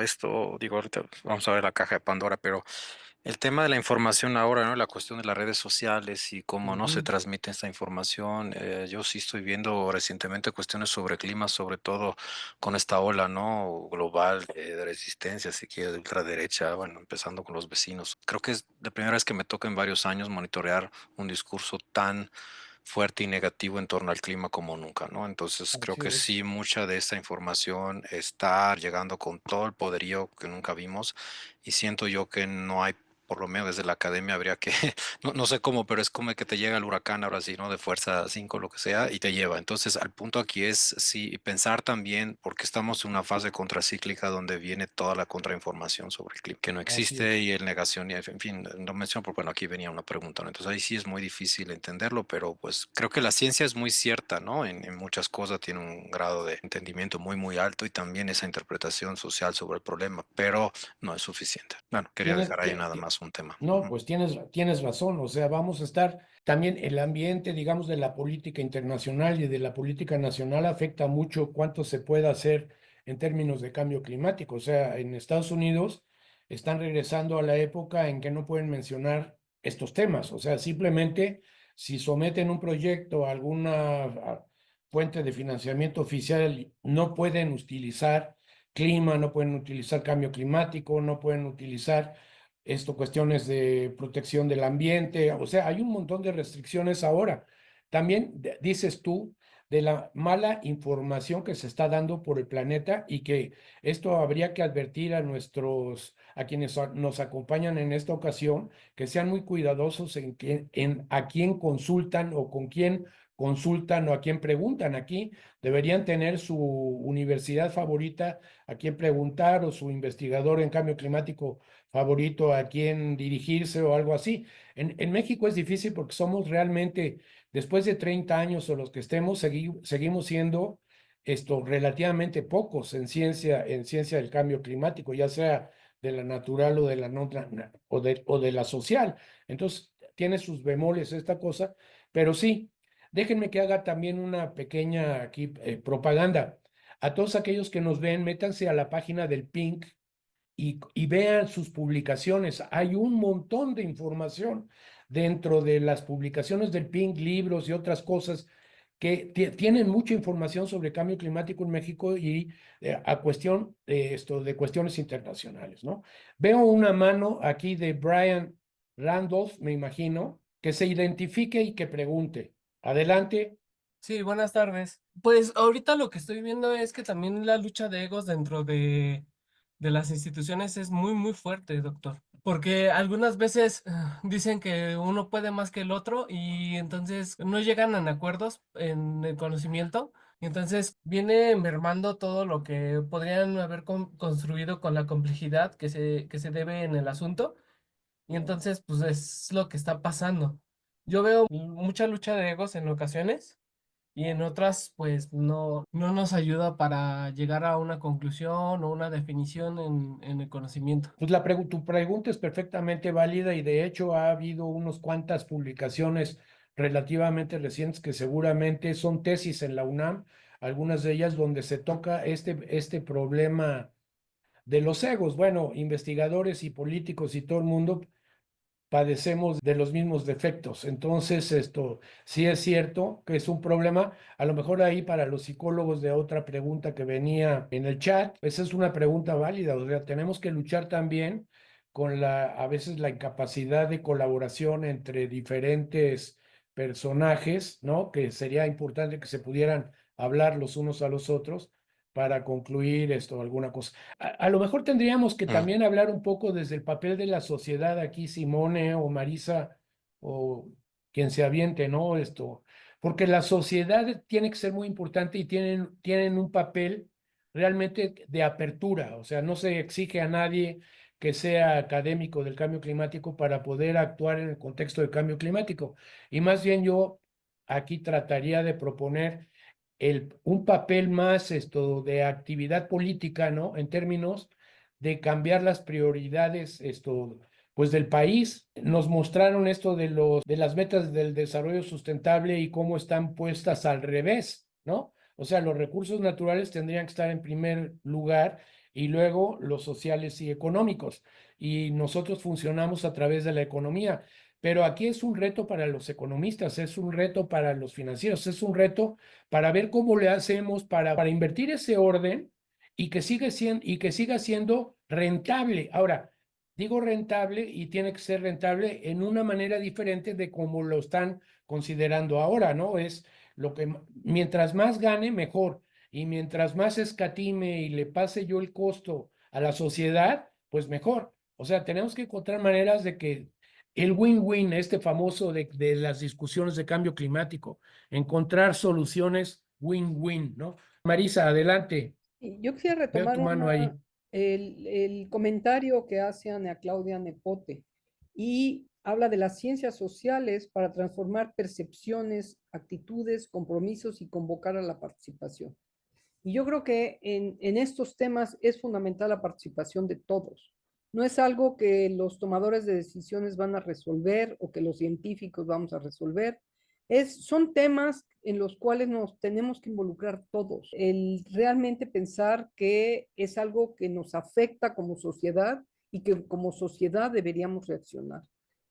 [SPEAKER 6] Digo, ahorita vamos a ver la caja de Pandora, pero el tema de la información ahora, ¿no? La cuestión de las redes sociales y cómo no se transmite esta información. Yo sí estoy viendo recientemente cuestiones sobre clima, sobre todo con esta ola, ¿no? Global de resistencia, si quiere, de ultraderecha, bueno, empezando con los vecinos. Creo que es la primera vez que me toca en varios años monitorear un discurso tan fuerte y negativo en torno al clima como nunca, ¿no? Entonces creo que sí, mucha de esta información está llegando con todo el poderío que nunca vimos y siento yo que no hay, por lo menos desde la academia habría que, no sé cómo, pero es como que te llega el huracán ahora sí, ¿no? De fuerza 5, lo que sea, y te lleva. Entonces, al punto aquí es, sí, pensar también, porque estamos en una fase contracíclica donde viene toda la contrainformación sobre el clima, que no existe y el negación, y en fin, no menciono, porque bueno, aquí venía una pregunta, ¿no? Entonces ahí sí es muy difícil entenderlo, pero pues creo que la ciencia es muy cierta, ¿no? En muchas cosas tiene un grado de entendimiento muy, muy alto y también esa interpretación social sobre el problema, pero no es suficiente. Bueno, quería dejar ahí nada más un tema.
[SPEAKER 2] No, pues tienes razón. O sea, vamos a estar también el ambiente, digamos, de la política internacional y de la política nacional afecta mucho cuánto se puede hacer en términos de cambio climático. O sea, en Estados Unidos están regresando a la época en que no pueden mencionar estos temas. O sea, simplemente si someten un proyecto a alguna fuente de financiamiento oficial, no pueden utilizar clima, no pueden utilizar cambio climático, no pueden utilizar cuestiones de protección del ambiente, o sea, hay un montón de restricciones ahora. También dices tú de la mala información que se está dando por el planeta y que esto habría que advertir a quienes nos acompañan en esta ocasión, que sean muy cuidadosos en a quién consultan o con quién consultan o a quién preguntan. Aquí deberían tener su universidad favorita a quién preguntar o su investigador en cambio climático favorito a quién dirigirse o algo así. En México es difícil porque somos realmente, después de 30 años o los que estemos, seguimos siendo relativamente pocos en ciencia del cambio climático, ya sea de la natural o de la o de la social. Entonces, tiene sus bemoles esta cosa, pero sí, déjenme que haga también una pequeña aquí propaganda. a todos aquellos que nos ven, métanse a la página del PINC y vean sus publicaciones. Hay un montón de información dentro de las publicaciones del PINC, libros y otras cosas que tienen mucha información sobre cambio climático en México y a cuestión de cuestiones internacionales, ¿no? Veo una mano aquí de Brian Randolph, me imagino, que se identifique y que pregunte. Adelante.
[SPEAKER 7] Sí, buenas tardes. Pues ahorita lo que estoy viendo es que también la lucha de egos dentro de las instituciones es muy, muy fuerte, doctor. Porque algunas veces dicen que uno puede más que el otro y entonces no llegan a acuerdos en el conocimiento. Y entonces viene mermando todo lo que podrían haber construido con la complejidad que se debe en el asunto. Y entonces, pues es lo que está pasando. Yo veo mucha lucha de egos en ocasiones y en otras pues no nos ayuda para llegar a una conclusión o una definición en el conocimiento.
[SPEAKER 2] Pues tu pregunta es perfectamente válida y de hecho ha habido unas cuantas publicaciones relativamente recientes que seguramente son tesis en la UNAM, algunas de ellas donde se toca este problema de los egos. Bueno, investigadores y políticos y todo el mundo padecemos de los mismos defectos. Entonces, esto sí es cierto que es un problema. A lo mejor ahí para los psicólogos de otra pregunta que venía en el chat, esa es una pregunta válida. O sea, tenemos que luchar también con a veces la incapacidad de colaboración entre diferentes personajes, ¿no? Que sería importante que se pudieran hablar los unos a los otros para concluir alguna cosa. A lo mejor tendríamos que también hablar un poco desde el papel de la sociedad aquí, Simone o Marisa o quien se aviente, ¿no? Porque la sociedad tiene que ser muy importante y tienen un papel realmente de apertura, o sea, no se exige a nadie que sea académico del cambio climático para poder actuar en el contexto del cambio climático. Y más bien yo aquí trataría de proponer un papel más de actividad política, ¿no? En términos de cambiar las prioridades, pues del país. Nos mostraron esto de las metas del desarrollo sustentable y cómo están puestas al revés, ¿no? O sea, los recursos naturales tendrían que estar en primer lugar y luego los sociales y económicos. Y nosotros funcionamos a través de la economía. Pero aquí es un reto para los economistas, es un reto para los financieros, es un reto para ver cómo le hacemos para invertir ese orden y que siga siendo rentable. Ahora, digo rentable y tiene que ser rentable en una manera diferente de cómo lo están considerando ahora, ¿no? Es lo que mientras más gane, mejor. Y mientras más escatime y le pase yo el costo a la sociedad, pues mejor. O sea, tenemos que encontrar maneras de que el win-win, famoso de las discusiones de cambio climático, encontrar soluciones win-win, ¿no? Marisa, adelante.
[SPEAKER 4] Y yo quisiera
[SPEAKER 2] Veo
[SPEAKER 4] retomar
[SPEAKER 2] tu mano ahí.
[SPEAKER 4] el comentario que hace Ana Claudia Nepote y habla de las ciencias sociales para transformar percepciones, actitudes, compromisos y convocar a la participación. Y yo creo que en estos temas es fundamental la participación de todos. No es algo que los tomadores de decisiones van a resolver o que los científicos vamos a resolver. Son temas en los cuales nos tenemos que involucrar todos. El realmente pensar que es algo que nos afecta como sociedad y que como sociedad deberíamos reaccionar.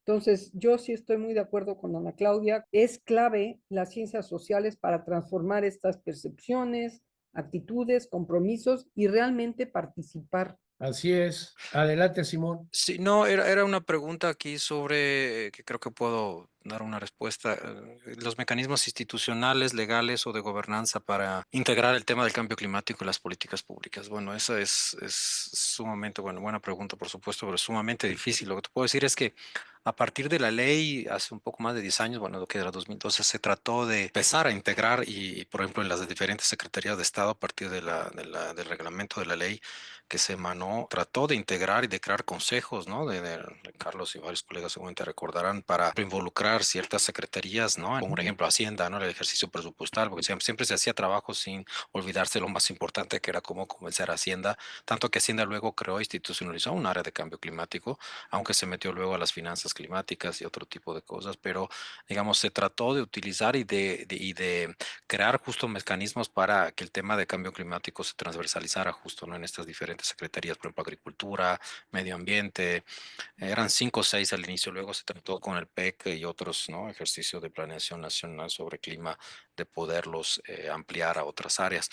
[SPEAKER 4] Entonces, yo sí estoy muy de acuerdo con Ana Claudia. Es clave las ciencias sociales para transformar estas percepciones, actitudes, compromisos y realmente participar.
[SPEAKER 2] Así es. Adelante, Simón.
[SPEAKER 6] Sí, no, era una pregunta aquí sobre que creo que puedo dar una respuesta. Los mecanismos institucionales, legales o de gobernanza para integrar el tema del cambio climático en las políticas públicas. Bueno, esa es sumamente, buena pregunta, por supuesto, pero sumamente difícil. Lo que te puedo decir es que a partir de la ley, hace un poco más de 10 años, bueno, lo que era 2012, se trató de empezar a integrar y, por ejemplo, en las diferentes secretarías de Estado, a partir del reglamento de la ley que se emanó, trató de integrar y de crear consejos, ¿no? De Carlos y varios colegas seguramente recordarán, para involucrar ciertas secretarías, ¿no? Como por ejemplo Hacienda, ¿no? El ejercicio presupuestal, porque siempre se hacía trabajo sin olvidarse lo más importante que era cómo convencer a Hacienda, tanto que Hacienda luego creó e institucionalizó un área de cambio climático, aunque se metió luego a las finanzas alertas climáticas y otro tipo de cosas, pero digamos, se trató de utilizar y de crear justo mecanismos para que el tema de cambio climático se transversalizara justo, ¿no? En estas diferentes secretarías, por ejemplo, agricultura, medio ambiente, eran 5 o 6 al inicio, luego se trató con el PEC y otros, ¿no? Ejercicios de planeación nacional sobre clima, de poderlos ampliar a otras áreas.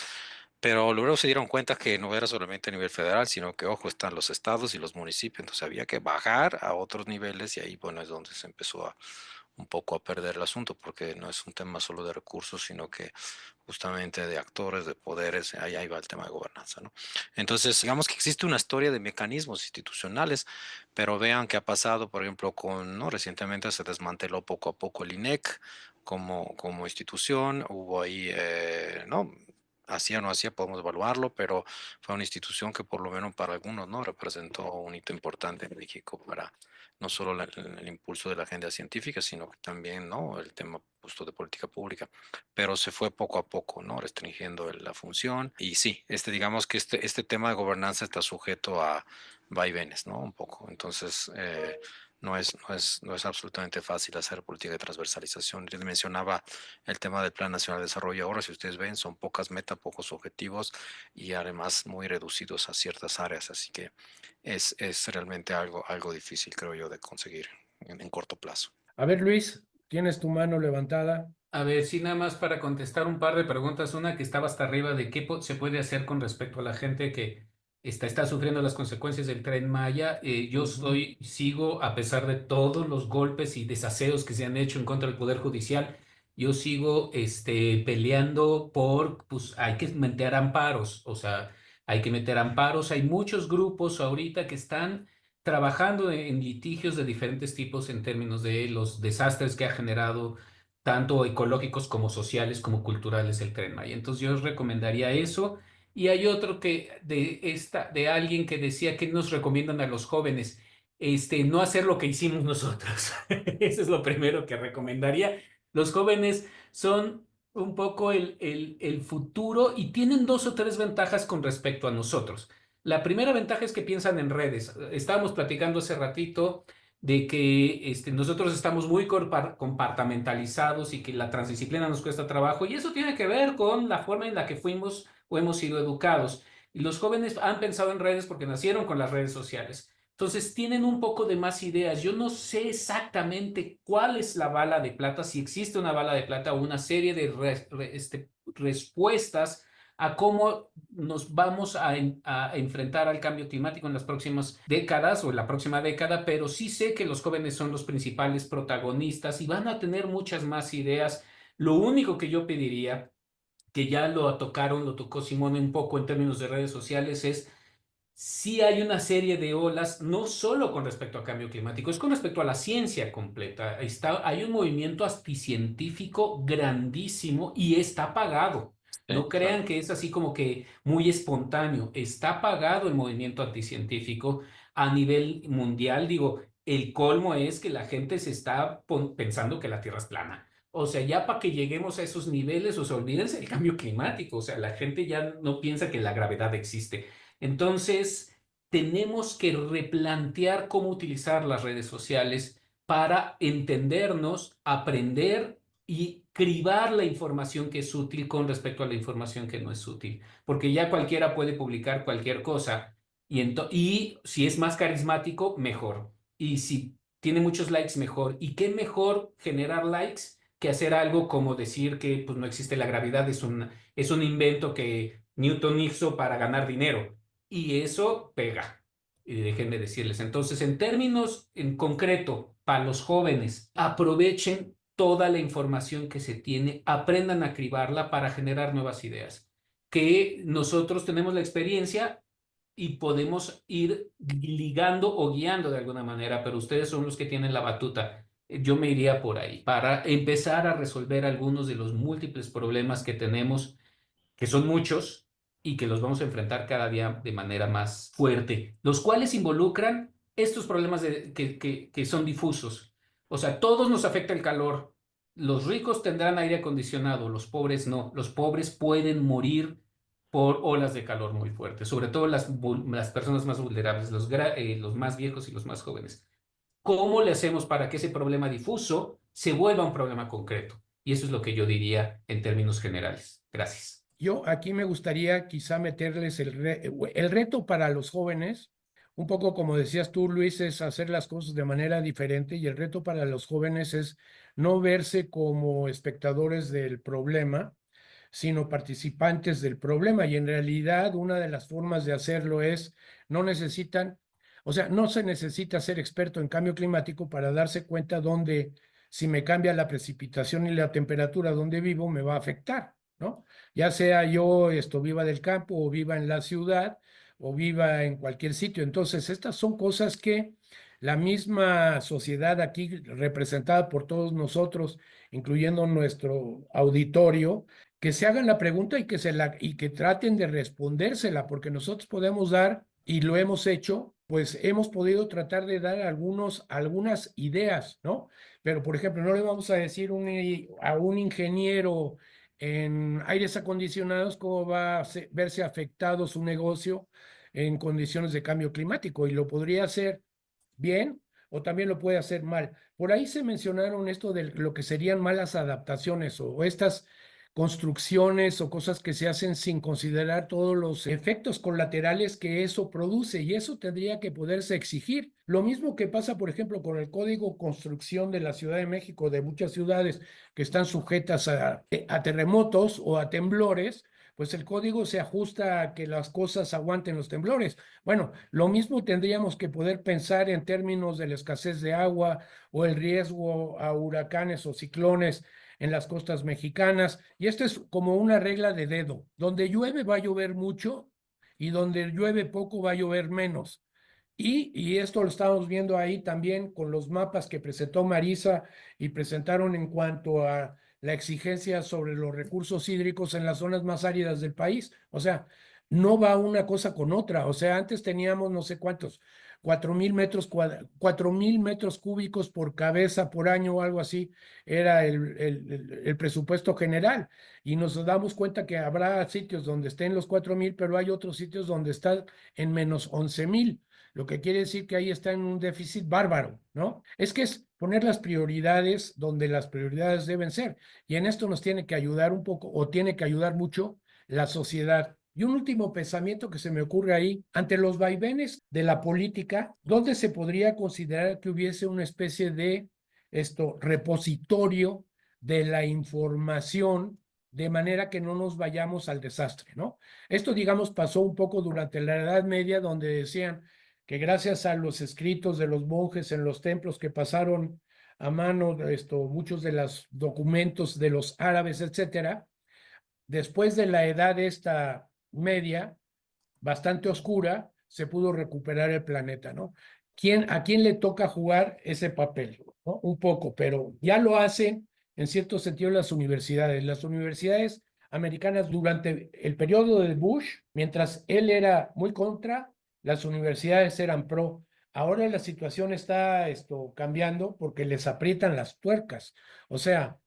[SPEAKER 6] Pero luego se dieron cuenta que no era solamente a nivel federal, sino que, ojo, están los estados y los municipios, entonces había que bajar a otros niveles y ahí, bueno, es donde se empezó un poco a perder el asunto, porque no es un tema solo de recursos, sino que justamente de actores, de poderes, ahí va el tema de gobernanza, ¿no? Entonces, digamos que existe una historia de mecanismos institucionales, pero vean qué ha pasado, por ejemplo, ¿no? Recientemente se desmanteló poco a poco el INEC como institución, hubo ahí, ¿no? Hacía o no hacía, podemos evaluarlo, pero fue una institución que por lo menos para algunos, ¿no? Representó un hito importante en México para no solo el impulso de la agenda científica, sino que también, ¿no? El tema justo de política pública, pero se fue poco a poco, ¿no? Restringiendo la función. Y sí, digamos que este tema de gobernanza está sujeto a vaivenes, ¿no? Un poco. Entonces, no es absolutamente fácil hacer política de transversalización. Les mencionaba el tema del Plan Nacional de Desarrollo. Ahora, si ustedes ven, son pocas metas, pocos objetivos y además muy reducidos a ciertas áreas. Así que es realmente algo difícil, creo yo, de conseguir en corto plazo.
[SPEAKER 2] A ver, Luis, tienes tu mano levantada.
[SPEAKER 5] A ver, sí, nada más para contestar un par de preguntas. Una que estaba hasta arriba de qué se puede hacer con respecto a la gente que está sufriendo las consecuencias del Tren Maya. Yo sigo, a pesar de todos los golpes y desaseos que se han hecho en contra del Poder Judicial, yo sigo peleando pues hay que meter amparos, o sea, hay que meter amparos. Hay muchos grupos ahorita que están trabajando en litigios de diferentes tipos en términos de los desastres que ha generado tanto ecológicos como sociales como culturales el Tren Maya. Entonces yo os recomendaría eso. Y hay otro de alguien que decía que nos recomiendan a los jóvenes, no hacer lo que hicimos nosotros. Eso es lo primero que recomendaría. Los jóvenes son un poco el futuro y tienen 2 o 3 ventajas con respecto a nosotros. La primera ventaja es que piensan en redes. Estábamos platicando hace ratito de que nosotros estamos muy compartamentalizados y que la transdisciplina nos cuesta trabajo, y eso tiene que ver con la forma en la que fuimos o hemos sido educados. Y los jóvenes han pensado en redes porque nacieron con las redes sociales. Entonces tienen un poco de más ideas. Yo no sé exactamente cuál es la bala de plata, si existe una bala de plata o una serie de respuestas a cómo nos vamos a enfrentar al cambio climático en las próximas décadas o en la próxima década, pero sí sé que los jóvenes son los principales protagonistas y van a tener muchas más ideas. Lo único que yo pediría, que ya lo tocó Simone un poco en términos de redes sociales, es sí hay una serie de olas, no solo con respecto al cambio climático, es con respecto a la ciencia completa. Hay un movimiento anticientífico grandísimo y está pagado. No crean que es así como que muy espontáneo. Está pagado el movimiento anticientífico a nivel mundial. Digo, el colmo es que la gente se está pensando que la Tierra es plana. O sea, ya para que lleguemos a esos niveles, o sea, olvídense del cambio climático. O sea, la gente ya no piensa que la gravedad existe. Entonces, tenemos que replantear cómo utilizar las redes sociales para entendernos, aprender y cribar la información que es útil con respecto a la información que no es útil. Porque ya cualquiera puede publicar cualquier cosa y si es más carismático, mejor. Y si tiene muchos likes, mejor. ¿Y qué mejor generar likes que hacer algo como decir que pues, no existe la gravedad, es un invento que Newton hizo para ganar dinero? Y eso pega. Y déjenme decirles, entonces, en términos en concreto, para los jóvenes, aprovechen toda la información que se tiene, aprendan a cribarla para generar nuevas ideas. Que nosotros tenemos la experiencia y podemos ir ligando o guiando de alguna manera, pero ustedes son los que tienen la batuta. Yo me iría por ahí para empezar a resolver algunos de los múltiples problemas que tenemos, que son muchos y que los vamos a enfrentar cada día de manera más fuerte, los cuales involucran estos problemas que son difusos. O sea, todos nos afecta el calor. Los ricos tendrán aire acondicionado, los pobres no. Los pobres pueden morir por olas de calor muy fuertes, sobre todo las personas más vulnerables, los más viejos y los más jóvenes. ¿Cómo le hacemos para que ese problema difuso se vuelva un problema concreto? Y eso es lo que yo diría en términos generales. Gracias.
[SPEAKER 2] Yo aquí me gustaría quizá meterles el reto para los jóvenes, un poco como decías tú, Luis, es hacer las cosas de manera diferente y el reto para los jóvenes es no verse como espectadores del problema, sino participantes del problema. Y en realidad una de las formas de hacerlo es, no necesitan, o sea, no se necesita ser experto en cambio climático para darse cuenta dónde, si me cambia la precipitación y la temperatura donde vivo, me va a afectar, ¿no? Ya sea yo viva del campo o viva en la ciudad o viva en cualquier sitio. Entonces, estas son cosas que la misma sociedad aquí representada por todos nosotros, incluyendo nuestro auditorio, que se hagan la pregunta y que traten de respondérsela, porque nosotros podemos dar, y lo hemos hecho, pues hemos podido tratar de dar algunas ideas, ¿no? Pero, por ejemplo, no le vamos a decir a un ingeniero en aires acondicionados cómo va a verse afectado su negocio en condiciones de cambio climático, y lo podría hacer bien o también lo puede hacer mal. Por ahí se mencionaron esto de lo que serían malas adaptaciones o estas construcciones o cosas que se hacen sin considerar todos los efectos colaterales que eso produce, y eso tendría que poderse exigir. Lo mismo que pasa, por ejemplo, con el Código Construcción de la Ciudad de México, de muchas ciudades que están sujetas a terremotos o a temblores, pues el código se ajusta a que las cosas aguanten los temblores. Bueno, lo mismo tendríamos que poder pensar en términos de la escasez de agua o el riesgo a huracanes o ciclones en las costas mexicanas. Y esto es como una regla de dedo. Donde llueve va a llover mucho y donde llueve poco va a llover menos. Y esto lo estamos viendo ahí también con los mapas que presentó Marisa y presentaron en cuanto a la exigencia sobre los recursos hídricos en las zonas más áridas del país. O sea, no va una cosa con otra. O sea, antes teníamos no sé cuántos, 4,000 metros cúbicos por cabeza por año o algo así, era el presupuesto general. Y nos damos cuenta que habrá sitios donde estén los 4,000, pero hay otros sitios donde están en menos 11,000. Lo que quiere decir que ahí está en un déficit bárbaro, ¿no? Es que es poner las prioridades donde las prioridades deben ser. Y en esto nos tiene que ayudar un poco, o tiene que ayudar mucho, la sociedad. Y un último pensamiento que se me ocurre ahí, ante los vaivenes de la política, ¿dónde se podría considerar que hubiese una especie de repositorio de la información, de manera que no nos vayamos al desastre, ¿no? Esto, digamos, pasó un poco durante la Edad Media, donde decían que gracias a los escritos de los monjes en los templos que pasaron a mano, muchos de los documentos de los árabes, etcétera, después de la edad esta media, bastante oscura, se pudo recuperar el planeta, ¿no? ¿A quién le toca jugar ese papel? ¿No? Un poco, pero ya lo hacen en cierto sentido las universidades. Las universidades americanas durante el periodo de Bush, mientras él era muy contra, las universidades eran pro. Ahora la situación está cambiando porque les aprietan las tuercas. O sea,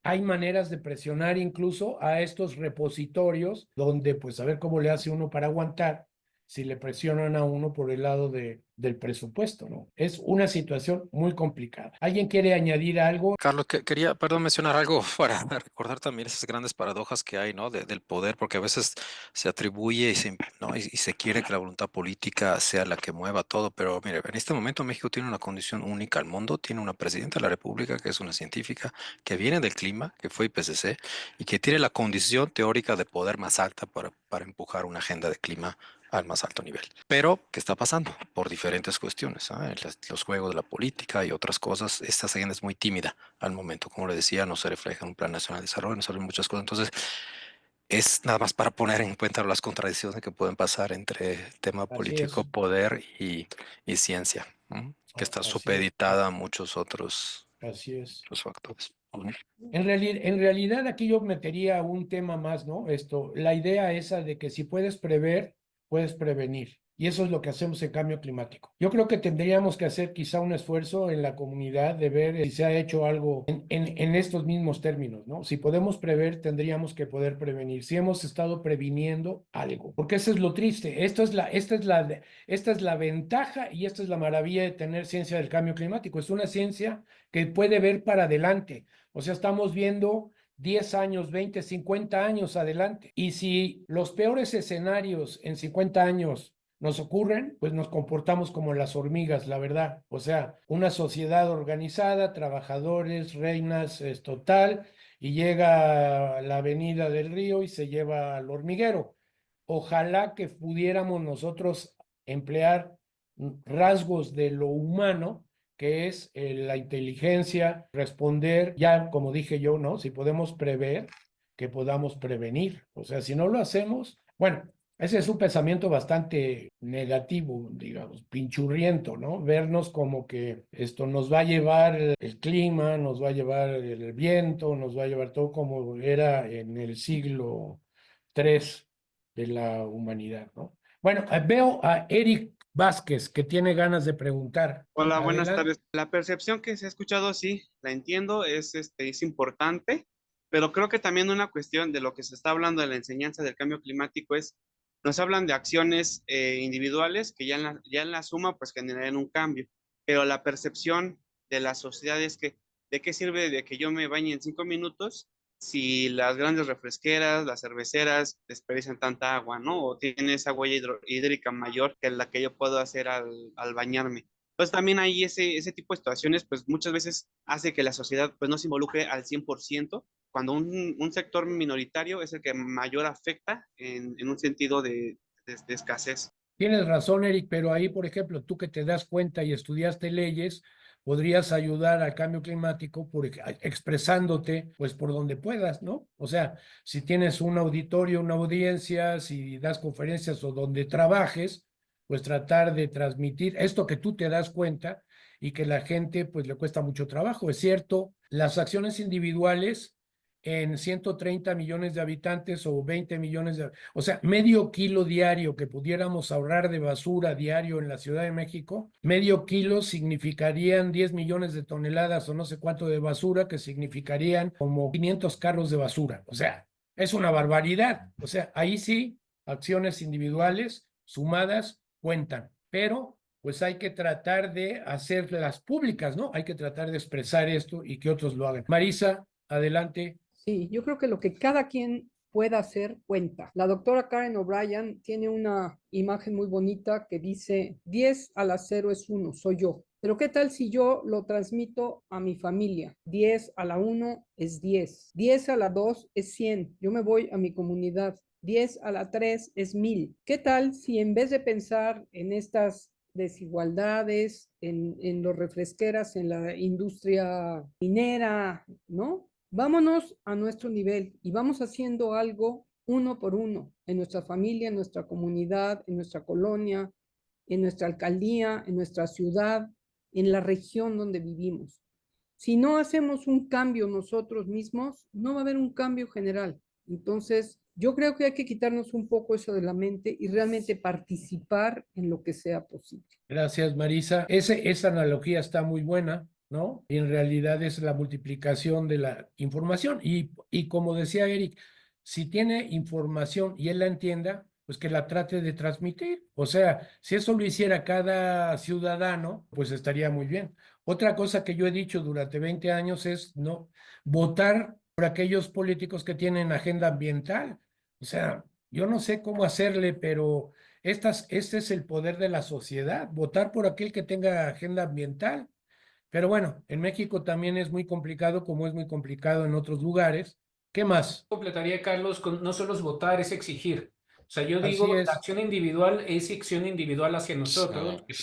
[SPEAKER 2] hay maneras de presionar incluso a estos repositorios donde pues a ver cómo le hace uno para aguantar si le presionan a uno por el lado del presupuesto, ¿no? Es una situación muy complicada. ¿Alguien quiere añadir algo?
[SPEAKER 6] Carlos, quería, perdón, mencionar algo para recordar también esas grandes paradojas que hay, ¿no? Del poder, porque a veces se atribuye ¿no? y se quiere que la voluntad política sea la que mueva todo, pero mire, en este momento México tiene una condición única al mundo, tiene una presidenta de la República que es una científica que viene del clima, que fue IPCC, y que tiene la condición teórica de poder más alta para empujar una agenda de clima al más alto nivel. Pero, ¿qué está pasando? Por diferentes cuestiones, ¿eh? Los juegos de la política y otras cosas, esta agenda es muy tímida al momento. Como le decía, no se refleja en un plan nacional de desarrollo, no se ven muchas cosas. Entonces, es nada más para poner en cuenta las contradicciones que pueden pasar entre tema
[SPEAKER 2] Así
[SPEAKER 6] político,
[SPEAKER 2] es,
[SPEAKER 6] poder y ciencia, ¿no? Que está
[SPEAKER 2] así es,
[SPEAKER 6] supeditada a muchos otros
[SPEAKER 2] así es.
[SPEAKER 6] factores. Ujú.
[SPEAKER 2] En realidad aquí yo metería un tema más, ¿no? La idea esa de que si puedes prever, puedes prevenir. Y eso es lo que hacemos en cambio climático. Yo creo que tendríamos que hacer quizá un esfuerzo en la comunidad de ver si se ha hecho algo en estos mismos términos, ¿no? Si podemos prever, tendríamos que poder prevenir. Si hemos estado previniendo algo. Porque eso es lo triste. Esta es la ventaja y esta es la maravilla de tener ciencia del cambio climático. Es una ciencia que puede ver para adelante. O sea, estamos viendo 10 años, 20, 50 años adelante. Y si los peores escenarios en 50 años nos ocurren, pues nos comportamos como las hormigas, la verdad. O sea, una sociedad organizada, trabajadores, reinas, es total, y llega a la avenida del río y se lleva al hormiguero. Ojalá que pudiéramos nosotros emplear rasgos de lo humano, que es la inteligencia, responder, ya como dije yo, ¿no? Si podemos prever, que podamos prevenir. O sea, si no lo hacemos, bueno, ese es un pensamiento bastante negativo, digamos, pinchurriento, ¿no? Vernos como que esto nos va a llevar el clima, nos va a llevar el viento, nos va a llevar todo como era en el siglo III de la humanidad, ¿no? Bueno, veo a Eric Vázquez que tiene ganas de preguntar.
[SPEAKER 8] Hola, buenas
[SPEAKER 2] Adelante.
[SPEAKER 8] tardes. La percepción que se ha escuchado, sí, la entiendo, es importante, pero creo que también una cuestión de lo que se está hablando de la enseñanza del cambio climático es, nos hablan de acciones individuales que ya en la suma pues generarían un cambio, pero la percepción de la sociedad es que, ¿de qué sirve de que yo me bañe en 5 minutos si las grandes refresqueras, las cerveceras desperdician tanta agua, ¿no? O tienen esa huella hídrica mayor que la que yo puedo hacer al bañarme. Entonces también hay ese tipo de situaciones, pues muchas veces hace que la sociedad pues no se involucre al 100%, cuando un sector minoritario es el que mayor afecta en un sentido de escasez.
[SPEAKER 2] Tienes razón, Eric, pero ahí, por ejemplo, tú que te das cuenta y estudiaste leyes, podrías ayudar al cambio climático expresándote, pues, por donde puedas, ¿no? O sea, si tienes un auditorio, una audiencia, si das conferencias o donde trabajes, pues tratar de transmitir esto que tú te das cuenta y que la gente, pues, le cuesta mucho trabajo. Es cierto, las acciones individuales en 130 millones de habitantes o 20 millones de... O sea, medio kilo diario que pudiéramos ahorrar de basura diario en la Ciudad de México, medio kilo significarían 10 millones de toneladas o no sé cuánto de basura, que significarían como 500 carros de basura. O sea, es una barbaridad. O sea, ahí sí, acciones individuales sumadas cuentan, pero pues hay que tratar de hacerlas públicas, ¿no? Hay que tratar de expresar esto y que otros lo hagan. Marisa, adelante.
[SPEAKER 4] Sí, yo creo que lo que cada quien pueda hacer cuenta. La doctora Karen O'Brien tiene una imagen muy bonita que dice 10 a la 0 es 1, soy yo. Pero ¿qué tal si yo lo transmito a mi familia? 10 a la 1 es 10, 10 a la 2 es 100, yo me voy a mi comunidad, 10 a la 3 es 1000. ¿Qué tal si en vez de pensar en estas desigualdades, en los refresqueras, en la industria minera, ¿no? Vámonos a nuestro nivel y vamos haciendo algo uno por uno, en nuestra familia, en nuestra comunidad, en nuestra colonia, en nuestra alcaldía, en nuestra ciudad, en la región donde vivimos. Si no hacemos un cambio nosotros mismos, no va a haber un cambio general. Entonces, yo creo que hay que quitarnos un poco eso de la mente y realmente participar en lo que sea posible.
[SPEAKER 2] Gracias, Marisa. Esa analogía está muy buena, ¿no? Y en realidad es la multiplicación de la información. Y como decía Eric, si tiene información y él la entienda, pues que la trate de transmitir. O sea, si eso lo hiciera cada ciudadano, pues estaría muy bien. Otra cosa que yo he dicho durante 20 años es no votar por aquellos políticos que tienen agenda ambiental. O sea, yo no sé cómo hacerle, pero este es el poder de la sociedad, votar por aquel que tenga agenda ambiental. Pero bueno, en México también es muy complicado, como es muy complicado en otros lugares. ¿Qué más?
[SPEAKER 5] Completaría, Carlos, con no solo es votar, es exigir. O sea, yo
[SPEAKER 2] Así
[SPEAKER 5] digo, la
[SPEAKER 2] es.
[SPEAKER 5] acción individual es acción individual hacia nosotros, que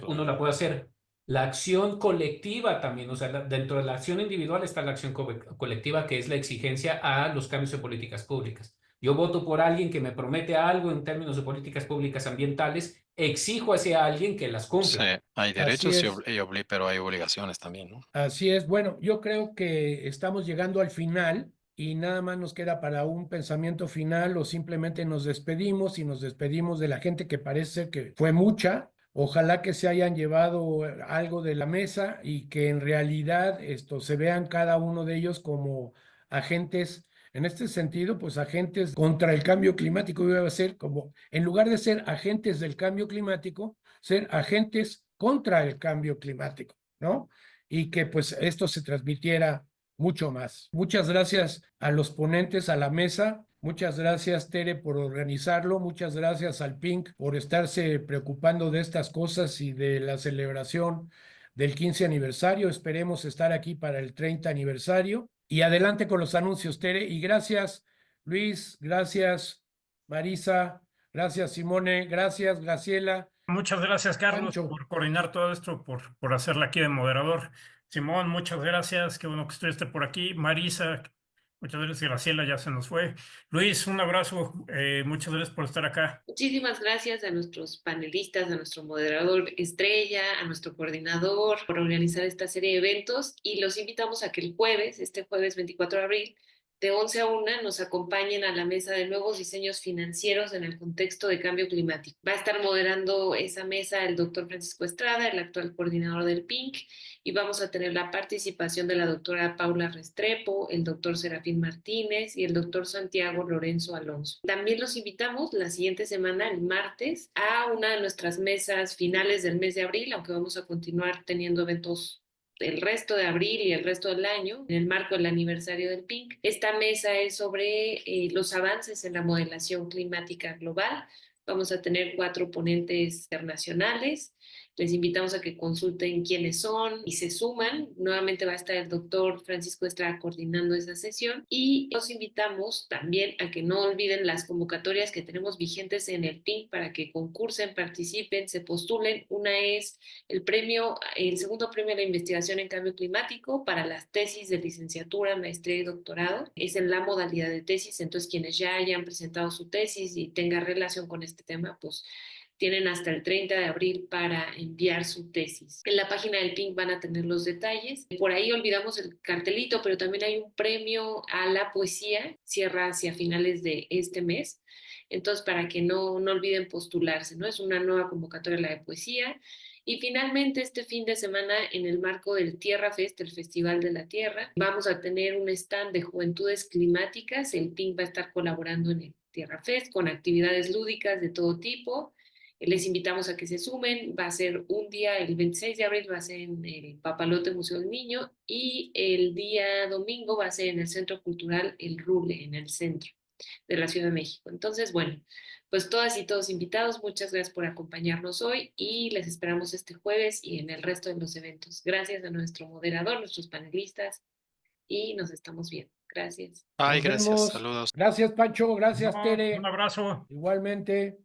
[SPEAKER 5] uno la puede hacer. La acción colectiva también, o sea, dentro de la acción individual está la acción colectiva, que es la exigencia a los cambios de políticas públicas. Yo voto por alguien que me promete algo en términos de políticas públicas ambientales, exijo a ese alguien que las
[SPEAKER 6] Sí,
[SPEAKER 5] cumpla.
[SPEAKER 6] hay
[SPEAKER 2] Así
[SPEAKER 6] derechos
[SPEAKER 2] es.
[SPEAKER 6] pero hay obligaciones también, ¿no?
[SPEAKER 2] Así es. Bueno, yo creo que estamos llegando al final y nada más nos queda para un pensamiento final o simplemente nos despedimos y nos despedimos de la gente que parece que fue mucha. Ojalá que se hayan llevado algo de la mesa y que en realidad se vean cada uno de ellos como agentes, en este sentido, pues agentes contra el cambio climático. Iba a ser como, en lugar de ser agentes del cambio climático, ser agentes contra el cambio climático, ¿no? Y que pues esto se transmitiera mucho más. Muchas gracias a los ponentes, a la mesa. Muchas gracias, Tere, por organizarlo. Muchas gracias al PINC por estarse preocupando de estas cosas y de la celebración del 15 aniversario. Esperemos estar aquí para el 30 aniversario. Y adelante con los anuncios, Tere. Y gracias, Luis. Gracias, Marisa. Gracias, Simone. Gracias, Graciela.
[SPEAKER 9] Muchas gracias, Carlos,
[SPEAKER 2] Pancho.
[SPEAKER 9] por coordinar todo esto, por hacerla aquí de moderador. Simón, muchas gracias. Qué bueno que estuviste por aquí. Marisa, muchas gracias. Graciela, ya se nos fue. Luis, un abrazo. Muchas gracias por estar acá.
[SPEAKER 1] Muchísimas gracias a nuestros panelistas, a nuestro moderador estrella, a nuestro coordinador por organizar esta serie de eventos y los invitamos a que el jueves, este jueves 24 de abril, de 11 a 1 nos acompañen a la mesa de nuevos diseños financieros en el contexto de cambio climático. Va a estar moderando esa mesa el doctor Francisco Estrada, el actual coordinador del PINC, y vamos a tener la participación de la doctora Paula Restrepo, el doctor Serafín Martínez y el doctor Santiago Lorenzo Alonso. También los invitamos la siguiente semana, el martes, a una de nuestras mesas finales del mes de abril, aunque vamos a continuar teniendo eventos el resto de abril y el resto del año, en el marco del aniversario del PINC. Esta mesa es sobre los avances en la modelación climática global. Vamos a tener 4 ponentes internacionales. Les invitamos a que consulten quiénes son y se suman. Nuevamente va a estar el doctor Francisco Estrada coordinando esa sesión. Y los invitamos también a que no olviden las convocatorias que tenemos vigentes en el PINC para que concursen, participen, se postulen. Una es el segundo premio de la investigación en cambio climático para las tesis de licenciatura, maestría y doctorado. Es en la modalidad de tesis, entonces quienes ya hayan presentado su tesis y tengan relación con este tema, pues tienen hasta el 30 de abril para enviar su tesis. En la página del PINC van a tener los detalles. Por ahí olvidamos el cartelito, pero también hay un premio a la poesía, cierra hacia finales de este mes. Entonces, para que no olviden postularse, ¿no? Es una nueva convocatoria la de poesía. Y finalmente, este fin de semana, en el marco del Tierra Fest, el Festival de la Tierra, vamos a tener un stand de juventudes climáticas. El PINC va a estar colaborando en el Tierra Fest con actividades lúdicas de todo tipo. Les invitamos a que se sumen. Va a ser un día, el 26 de abril va a ser en el Papalote Museo del Niño y el día domingo va a ser en el Centro Cultural El Rule, en el centro de la Ciudad de México. Entonces, bueno, pues todas y todos invitados, muchas gracias por acompañarnos hoy y les esperamos este jueves y en el resto de los eventos. Gracias a nuestro moderador, nuestros panelistas y nos estamos viendo. Gracias.
[SPEAKER 6] Ay,
[SPEAKER 2] Nos
[SPEAKER 6] gracias.
[SPEAKER 2] vemos.
[SPEAKER 6] Saludos.
[SPEAKER 2] Gracias, Pancho. Gracias,
[SPEAKER 9] No,
[SPEAKER 2] Tere.
[SPEAKER 9] un abrazo.
[SPEAKER 2] Igualmente.